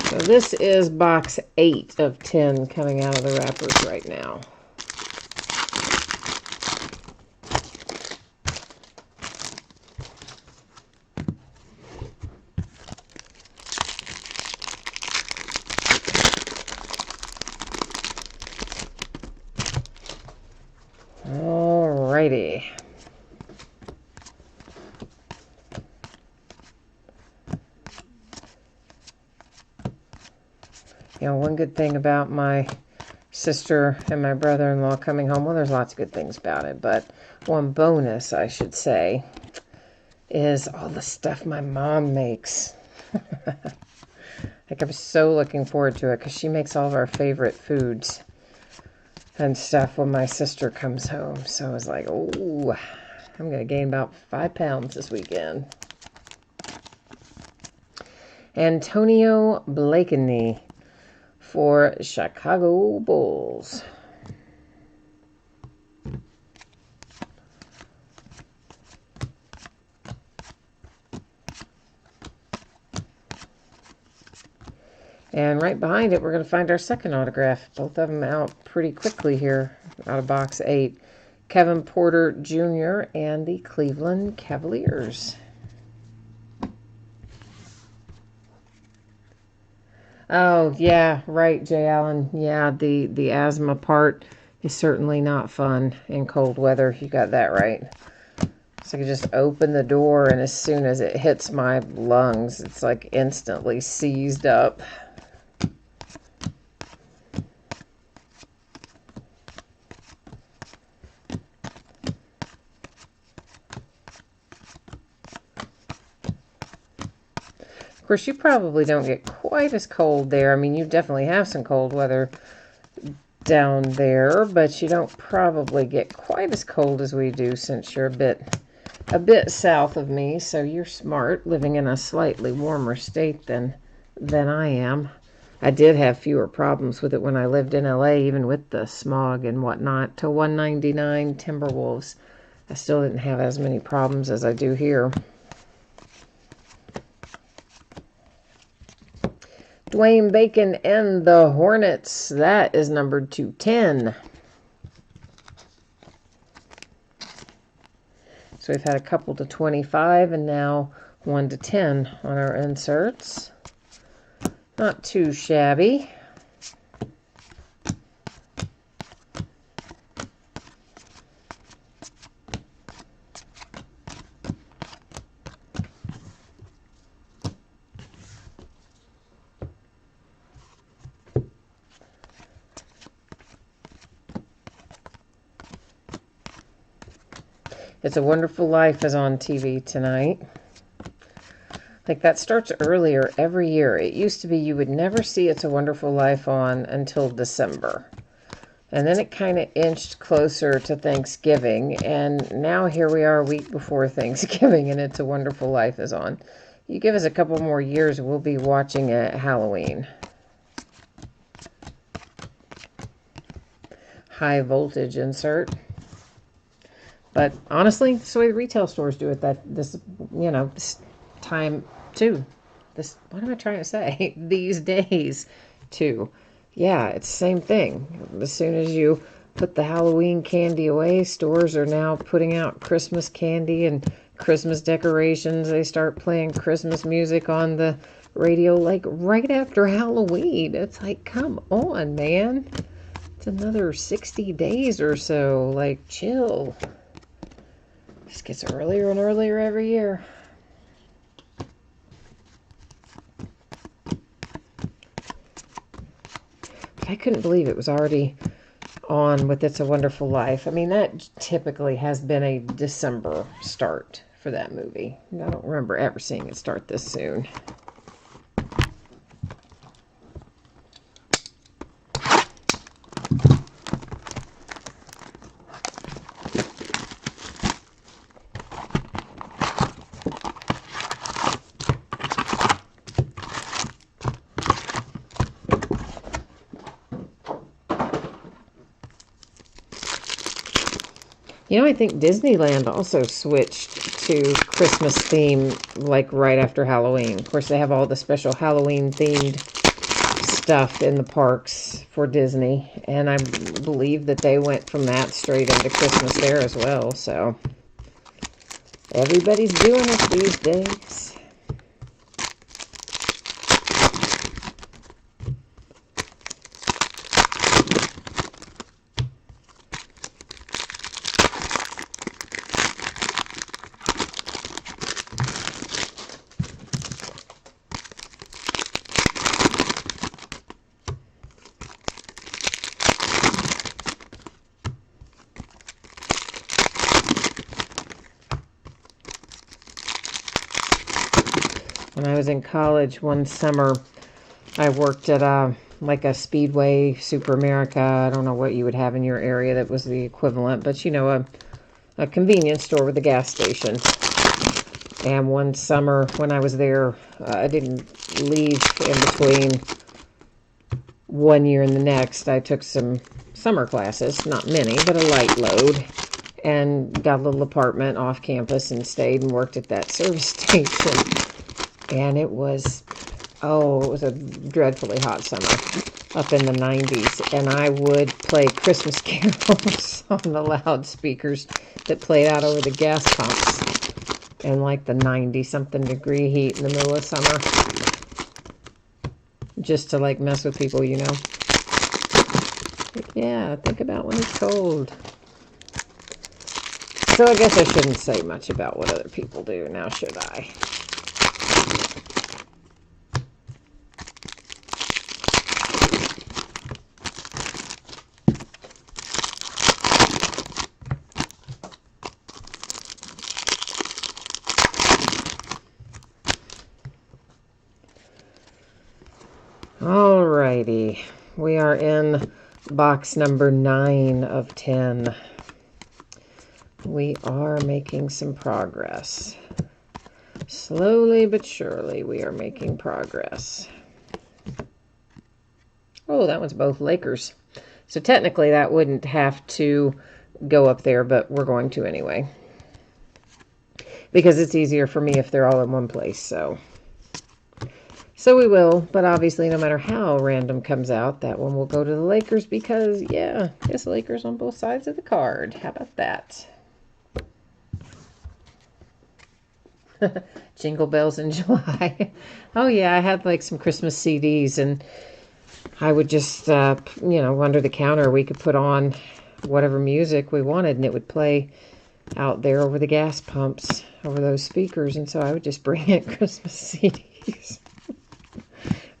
So this is box 8 of 10 coming out of the wrappers right now. Alrighty. You know, one good thing about my sister and my brother-in-law coming home, well, there's lots of good things about it, but one bonus, I should say, is all the stuff my mom makes. Like, I'm so looking forward to it because she makes all of our favorite foods and stuff when my sister comes home. So I was like, oh, I'm going to gain about 5 pounds this weekend. Antonio Blakeney for Chicago Bulls. And right behind it, we're going to find our second autograph. Both of them out pretty quickly here, out of box 8. Kevin Porter Jr. and the Cleveland Cavaliers. Oh, yeah, right, Jay Allen. Yeah, the asthma part is certainly not fun in cold weather. You got that right. So I can just open the door, and as soon as it hits my lungs, it's like instantly seized up. Of course, you probably don't get quite as cold there. I mean, you definitely have some cold weather down there, but you don't probably get quite as cold as we do since you're a bit south of me. So you're smart, living in a slightly warmer state than I am. I did have fewer problems with it when I lived in LA, even with the smog and whatnot. Till 199 Timberwolves, I still didn't have as many problems as I do here. Dwayne Bacon and the Hornets. That is numbered to 10. So we've had a couple to 25 and now 1 to 10 on our inserts. Not too shabby. It's a Wonderful Life is on TV tonight. Like, that starts earlier every year. It used to be you would never see It's a Wonderful Life on until December. And then it kind of inched closer to Thanksgiving. And now here we are a week before Thanksgiving and It's a Wonderful Life is on. You give us a couple more years, we'll be watching it at Halloween. High voltage insert. But honestly, that's the way the retail stores do it. This time too. What am I trying to say? These days too. Yeah, it's the same thing. As soon as you put the Halloween candy away, stores are now putting out Christmas candy and Christmas decorations. They start playing Christmas music on the radio like right after Halloween. It's like, come on, man. It's another 60 days or so. Like, chill. Just gets earlier and earlier every year. I couldn't believe it was already on with It's a Wonderful Life. I mean, that typically has been a December start for that movie. I don't remember ever seeing it start this soon. I think Disneyland also switched to Christmas theme like right after Halloween. Of course, they have all the special Halloween themed stuff in the parks for Disney, and I believe that they went from that straight into Christmas there as well. So everybody's doing it these days. When I was in college one summer, I worked at like a Speedway, Super America. I don't know what you would have in your area that was the equivalent, but a convenience store with a gas station. And one summer when I was there, I didn't leave in between one year and the next. I took some summer classes, not many, but a light load, and got a little apartment off campus and stayed and worked at that service station. And it was a dreadfully hot summer up in the 90s. And I would play Christmas carols on the loudspeakers that played out over the gas pumps in like the 90-something degree heat in the middle of summer. Just to like mess with people, Like, yeah, think about when it's cold. So I guess I shouldn't say much about what other people do now, should I? Alrighty, we are in box number 9 of 10. We are making some progress. Slowly but surely, we are making progress. Oh, that one's both Lakers. So technically, that wouldn't have to go up there, but we're going to anyway. Because it's easier for me if they're all in one place, so we will, but obviously no matter how random comes out, that one will go to the Lakers because, yeah, it's Lakers on both sides of the card. How about that? Jingle Bells in July. Oh, yeah, I had like some Christmas CDs, and I would just, under the counter, we could put on whatever music we wanted, and it would play out there over the gas pumps, over those speakers, and so I would just bring in Christmas CDs.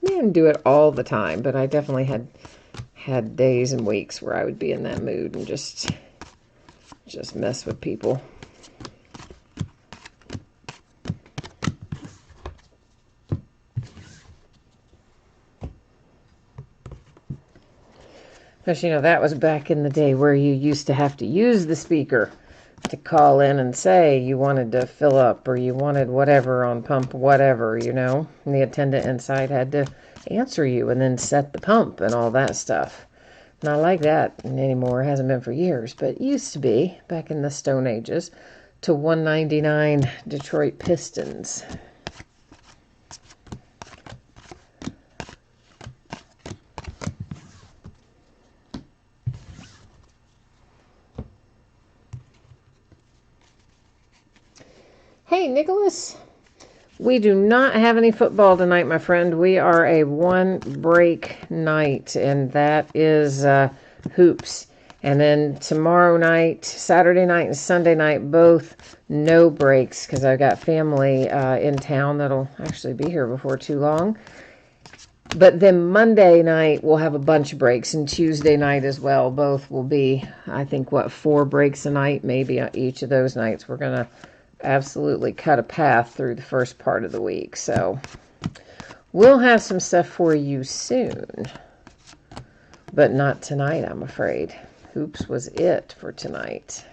I didn't do it all the time, but I definitely had days and weeks where I would be in that mood and just mess with people. Because, that was back in the day where you used to have to use the speaker to call in and say you wanted to fill up or you wanted whatever on pump whatever, and the attendant inside had to answer you and then set the pump and all that stuff. Not like that anymore. It hasn't been for years, but it used to be back in the Stone Ages to 199 Detroit Pistons. Hey, Nicholas, we do not have any football tonight, my friend. We are a one-break night, and that is hoops. And then tomorrow night, Saturday night and Sunday night, both no breaks because I've got family in town that'll actually be here before too long. But then Monday night, we'll have a bunch of breaks, and Tuesday night as well. Both will be, I think, 4 breaks a night, maybe each of those nights. We're going to absolutely cut a path through the first part of the week. So we'll have some stuff for you soon, but not tonight, I'm afraid. Hoops was it for tonight.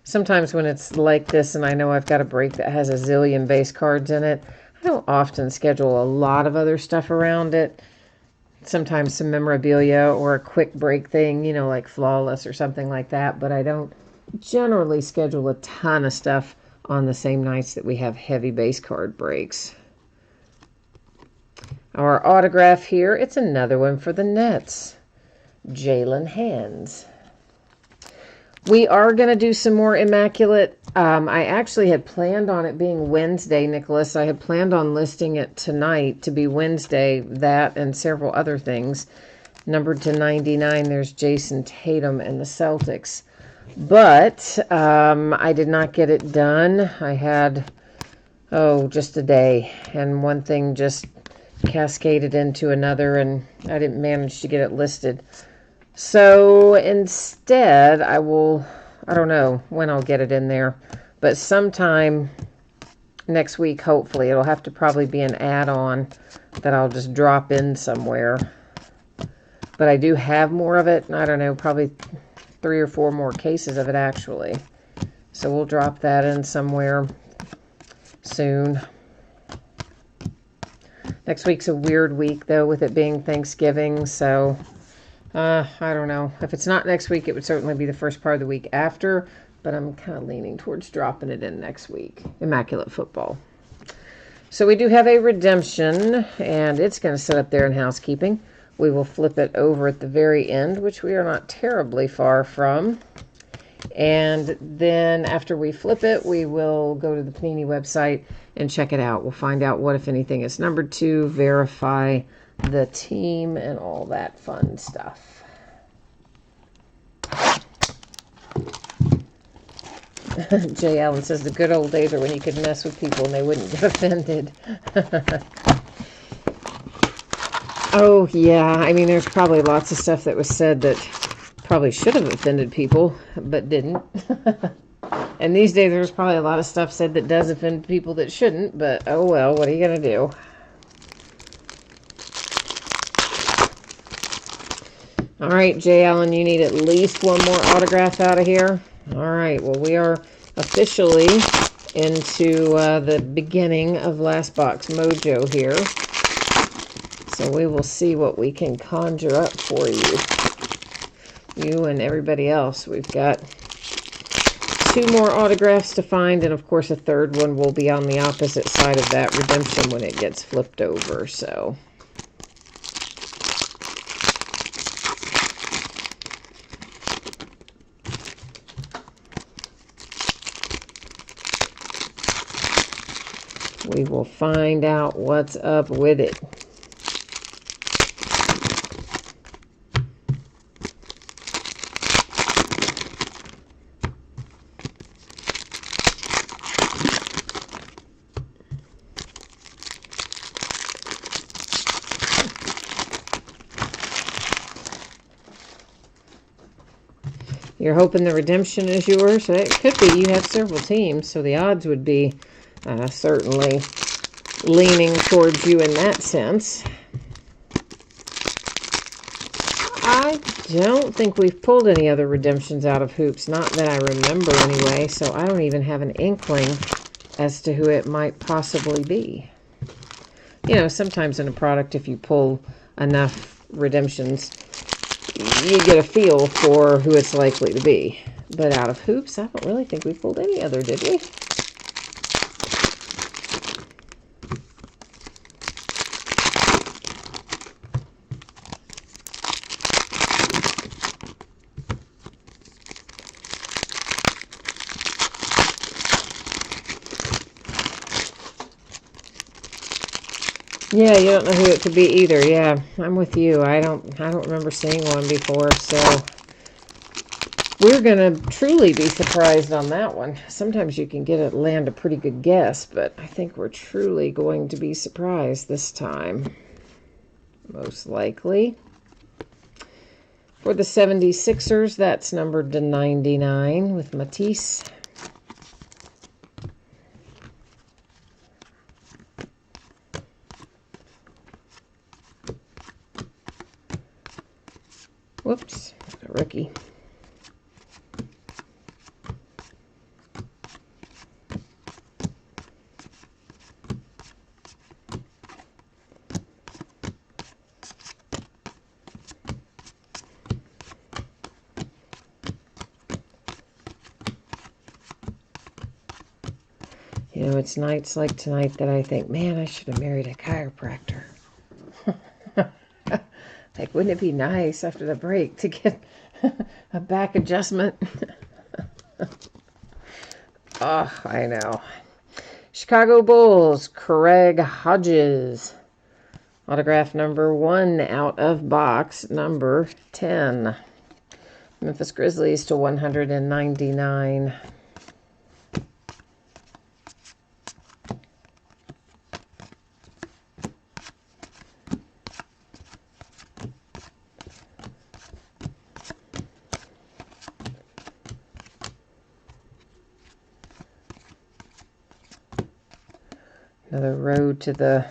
Sometimes when it's like this and I know I've got a break that has a zillion base cards in it, I don't often schedule a lot of other stuff around it sometimes some memorabilia or a quick break thing, you know, like Flawless or something like that. But I don't generally schedule a ton of stuff on the same nights that we have heavy base card breaks. Our autograph here, it's another one for the Nets. Jalen Hands. We are going to do some more Immaculate. I actually had planned on it being Wednesday, Nicholas. I had planned on listing it tonight to be Wednesday, that and several other things. Numbered to 99, there's Jason Tatum and the Celtics. But I did not get it done. I had, just a day. And one thing just cascaded into another, and I didn't manage to get it listed. So instead, I don't know when I'll get it in there, but sometime next week, hopefully. It'll have to probably be an add-on that I'll just drop in somewhere. But I do have more of it, and I don't know, probably 3 or 4 more cases of it, actually. So we'll drop that in somewhere soon. Next week's a weird week, though, with it being Thanksgiving, so I don't know. If it's not next week, it would certainly be the first part of the week after, but I'm kind of leaning towards dropping it in next week. Immaculate Football. So we do have a redemption, and it's going to sit up there in housekeeping. We will flip it over at the very end, which we are not terribly far from. And then after we flip it, we will go to the Panini website and check it out. We'll find out what, if anything, is numbered to, verify the team, and all that fun stuff. Jay Allen says the good old days are when you could mess with people and they wouldn't get offended. Oh, yeah. I mean, there's probably lots of stuff that was said that probably should have offended people, but didn't. And these days, there's probably a lot of stuff said that does offend people that shouldn't, but oh well, what are you going to do? All right, Jay Allen, you need at least one more autograph out of here. All right, well, we are officially into the beginning of Last Box Mojo here. So we will see what we can conjure up for you. You and everybody else. We've got 2 more autographs to find, and of course a third one will be on the opposite side of that redemption when it gets flipped over, so... we will find out what's up with it. You're hoping the redemption is yours? It could be. You have several teams, so the odds would be certainly leaning towards you in that sense. I don't think we've pulled any other redemptions out of hoops, not that I remember anyway, so I don't even have an inkling as to who it might possibly be. You know, sometimes in a product, if you pull enough redemptions, you get a feel for who it's likely to be. But out of hoops, I don't really think we pulled any other, did we? Yeah, you don't know who it could be either. Yeah, I'm with you. I don't remember seeing one before, so we're gonna truly be surprised on that one. Sometimes you can get it land a pretty good guess, but I think we're truly going to be surprised this time. Most likely. For the 76ers, that's numbered to 99 with Matisse. Whoops, a rookie. You know, it's nights like tonight that I think, man, I should have married a chiropractor. Like, wouldn't it be nice after the break to get a back adjustment? Oh, I know. Chicago Bulls, Craig Hodges. Autograph number 1 out of box number 10. Memphis Grizzlies to 199. Another road to the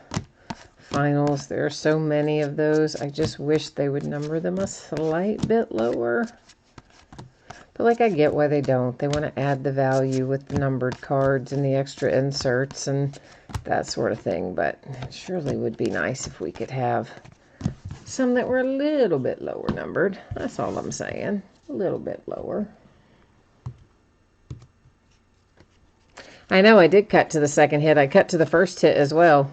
finals. There are so many of those. I just wish they would number them a slight bit lower. But like, I get why they don't. They want to add the value with the numbered cards and the extra inserts and that sort of thing. But it surely would be nice if we could have some that were a little bit lower numbered. That's all I'm saying. A little bit lower. I know I did cut to the second hit. I cut to the first hit as well.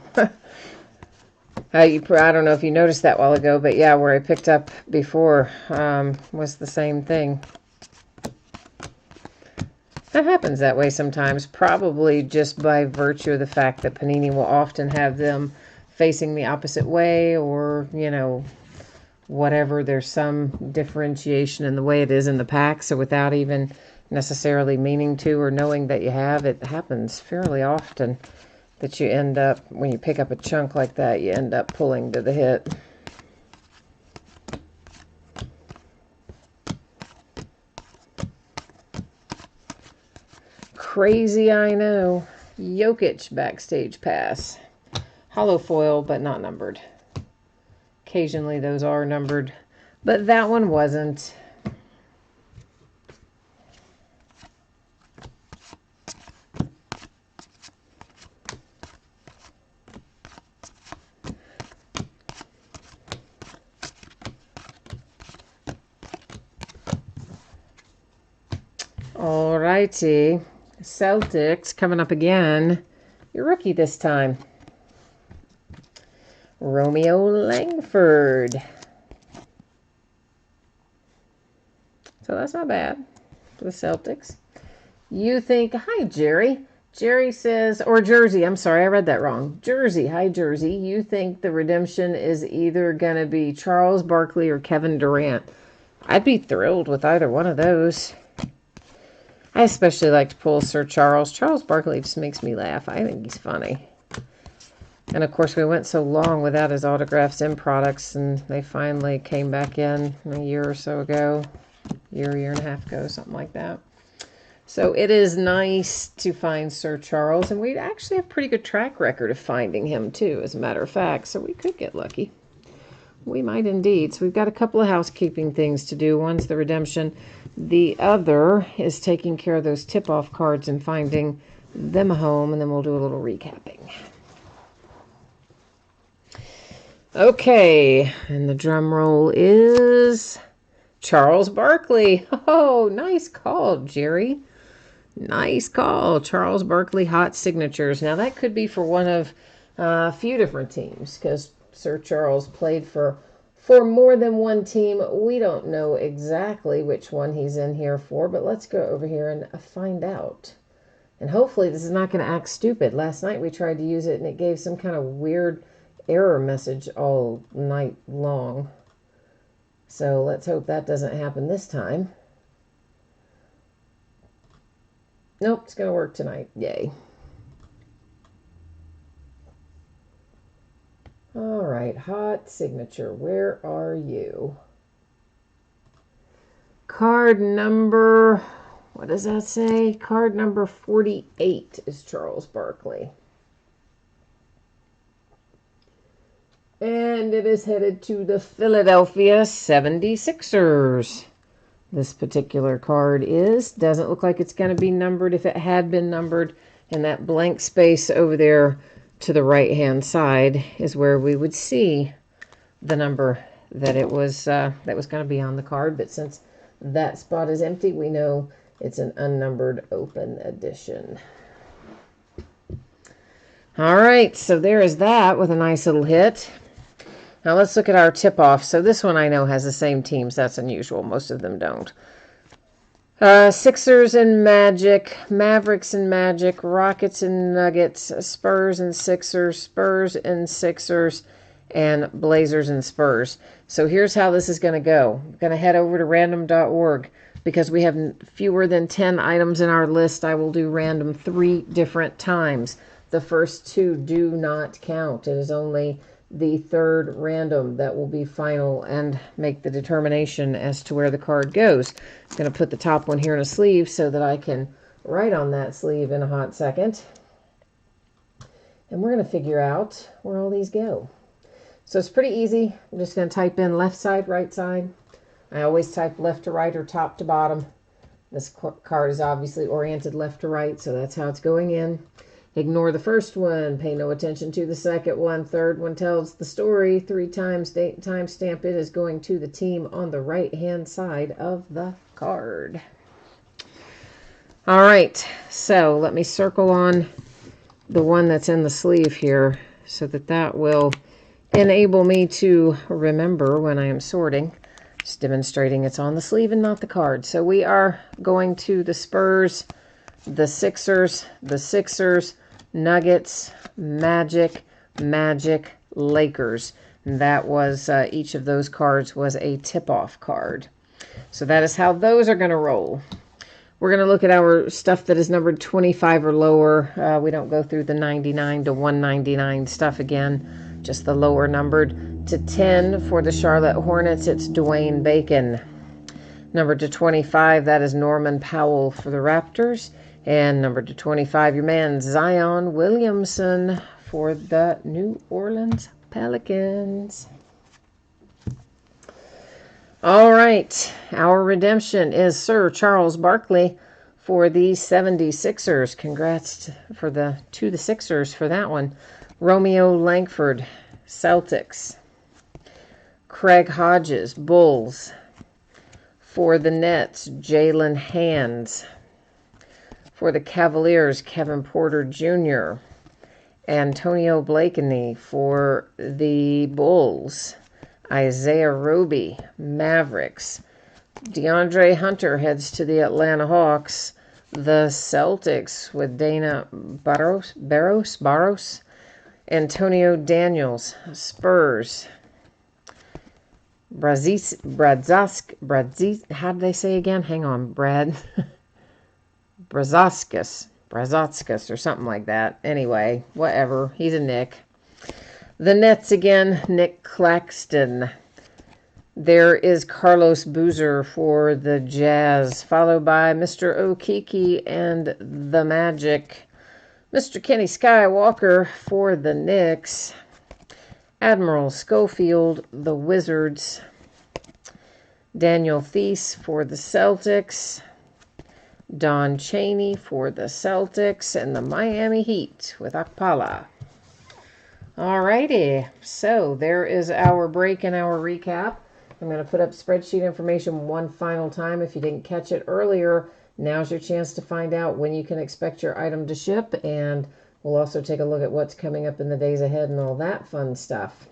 I don't know if you noticed that while ago, but yeah, where I picked up before was the same thing. That happens that way sometimes, probably just by virtue of the fact that Panini will often have them facing the opposite way, or, you know, whatever. There's some differentiation in the way it is in the pack, so without even necessarily meaning to or knowing that you have, it happens fairly often that you end up, when you pick up a chunk like that, you end up pulling to the hit. Crazy, I know. Jokic backstage pass. Hollow foil, but not numbered. Occasionally those are numbered, but that one wasn't. Alrighty. Celtics coming up again. Your rookie this time. Romeo Langford. So that's not bad for the Celtics. You think, hi, Jerry. Jerry says, or Jersey, I'm sorry, I read that wrong. Jersey, hi, Jersey. You think the redemption is either going to be Charles Barkley or Kevin Durant? I'd be thrilled with either one of those. I especially like to pull Sir Charles. Charles Barkley just makes me laugh. I think he's funny. And, of course, we went so long without his autographs in products, and they finally came back in a year or so ago. Year and a half ago, something like that. So it is nice to find Sir Charles, and we actually have a pretty good track record of finding him, too, as a matter of fact. So we could get lucky. We might indeed. So we've got a couple of housekeeping things to do. One's the redemption. The other is taking care of those tip-off cards and finding them a home, and then we'll do a little recapping. Okay, and the drum roll is Charles Barkley. Oh, nice call, Jerry. Nice call. Charles Barkley hot signatures. Now, that could be for one of a few different teams, because Sir Charles played for more than one team. We don't know exactly which one he's in here for, but let's go over here and find out. And hopefully this is not going to act stupid. Last night we tried to use it, and it gave some kind of weird error message all night long. So let's hope that doesn't happen this time. Nope, it's going to work tonight. Yay. All right, hot signature. Where are you? Card number, what does that say? Card number 48 is Charles Barkley. And it is headed to the Philadelphia 76ers. This particular card doesn't look like it's going to be numbered. If it had been numbered, and that blank space over there to the right-hand side is where we would see the number that it was that was going to be on the card. But since that spot is empty, we know it's an unnumbered open edition. All right, so there is that with a nice little hit. Now let's look at our tip-off. So this one I know has the same teams. That's unusual. Most of them don't. Sixers and Magic, Mavericks and Magic, Rockets and Nuggets, Spurs and Sixers, Spurs and Sixers, and Blazers and Spurs. So here's how this is going to go. I'm going to head over to random.org. Because we have fewer than 10 items in our list, I will do random 3 different times. The first 2 do not count. It is only the third random that will be final and make the determination as to where the card goes. I'm going to put the top one here in a sleeve so that I can write on that sleeve in a hot second. And we're going to figure out where all these go. So it's pretty easy. I'm just going to type in left side, right side. I always type left to right or top to bottom. This card is obviously oriented left to right, so that's how it's going in. Ignore the first one. Pay no attention to the second one. Third one tells the story. 3 times timestamp it is going to the team on the right-hand side of the card. All right, so let me circle on the one that's in the sleeve here so that will enable me to remember when I am sorting. Just demonstrating it's on the sleeve and not the card. So we are going to the Spurs, the Sixers, Nuggets, Magic, Lakers. And that was, each of those cards was a tip-off card. So that is how those are going to roll. We're going to look at our stuff that is numbered 25 or lower. We don't go through the 99 to 199 stuff again, just the lower numbered. To 10 for the Charlotte Hornets, it's Dwayne Bacon. Number to 25, that is Norman Powell for the Raptors. And number to 25, your man Zion Williamson for the New Orleans Pelicans. All right, our redemption is Sir Charles Barkley for the 76ers. Congrats to the Sixers for that one. Romeo Langford, Celtics. Craig Hodges, Bulls. For the Nets, Jalen Hands. For the Cavaliers, Kevin Porter Jr. Antonio Blakeney for the Bulls. Isaiah Roby, Mavericks. DeAndre Hunter heads to the Atlanta Hawks. The Celtics with Dana Barros. Antonio Daniels, Spurs. Brazoskas, how did they say again? Hang on, Brad. Brazoskas or something like that. Anyway, whatever. He's a Nick. The Nets again, Nick Claxton. There is Carlos Boozer for the Jazz, followed by Mr. Okeke and the Magic. Mr. Kenny Skywalker for the Knicks. Admiral Schofield, the Wizards. Daniel Theis for the Celtics. Don Chaney for the Celtics and the Miami Heat with Akpala. Alrighty, so there is our break and our recap. I'm going to put up spreadsheet information one final time. If you didn't catch it earlier, now's your chance to find out when you can expect your item to ship, and we'll also take a look at what's coming up in the days ahead and all that fun stuff.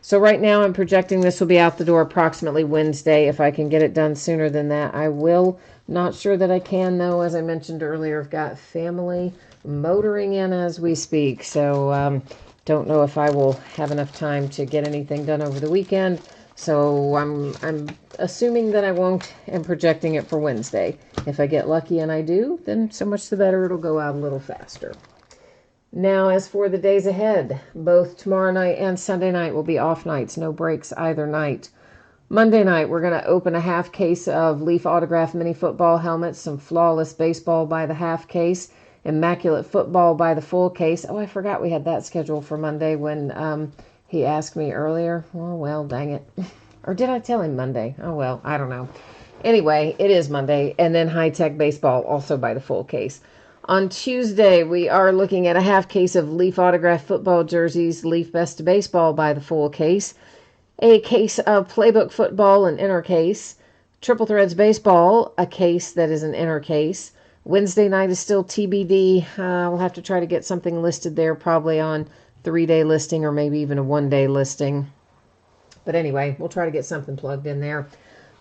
So right now I'm projecting this will be out the door approximately Wednesday. If I can get it done sooner than that, I will. Not sure that I can, though. As I mentioned earlier, I've got family motoring in as we speak. So don't know if I will have enough time to get anything done over the weekend. So I'm assuming that I won't and projecting it for Wednesday. If I get lucky and I do, then so much the better. It'll go out a little faster. Now, as for the days ahead, both tomorrow night and Sunday night will be off nights. No breaks either night. Monday night, we're going to open a half case of Leaf Autograph Mini Football helmets, some Flawless Baseball by the half case, Immaculate Football by the full case. Oh, I forgot we had that scheduled for Monday when he asked me earlier. Oh, well, dang it. Or did I tell him Monday? Oh, well, I don't know. Anyway, it is Monday. And then High Tech Baseball also by the full case. On Tuesday, we are looking at a half case of Leaf Autograph Football jerseys, Leaf Best of Baseball by the full case, a case of Playbook Football, an inner case, Triple Threads Baseball, a case that is an inner case, Wednesday night is still TBD. We'll have to try to get something listed there, probably on 3-day listing or maybe even a 1-day listing. But anyway, we'll try to get something plugged in there.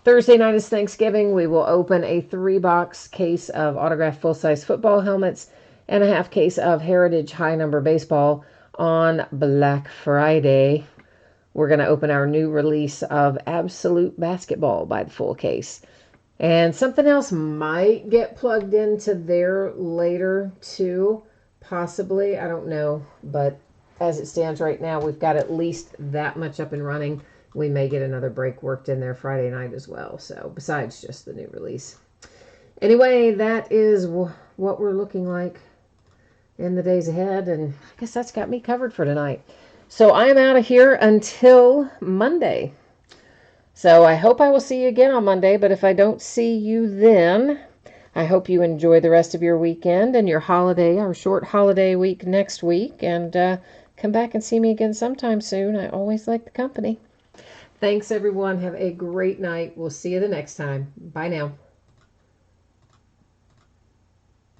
Thursday night is Thanksgiving. We will open a 3-box case of autographed full-size football helmets and a half case of Heritage High Number Baseball on Black Friday. We're going to open our new release of Absolute Basketball by the full case. And something else might get plugged into there later too, possibly. I don't know. But as it stands right now, we've got at least that much up and running. We may get another break worked in there Friday night as well. So besides just the new release. Anyway, that is what we're looking like in the days ahead. And I guess that's got me covered for tonight. So I am out of here until Monday. So I hope I will see you again on Monday. But if I don't see you then, I hope you enjoy the rest of your weekend and your holiday, our short holiday week next week. And come back and see me again sometime soon. I always like the company. Thanks, everyone. Have a great night. We'll see you the next time. Bye now.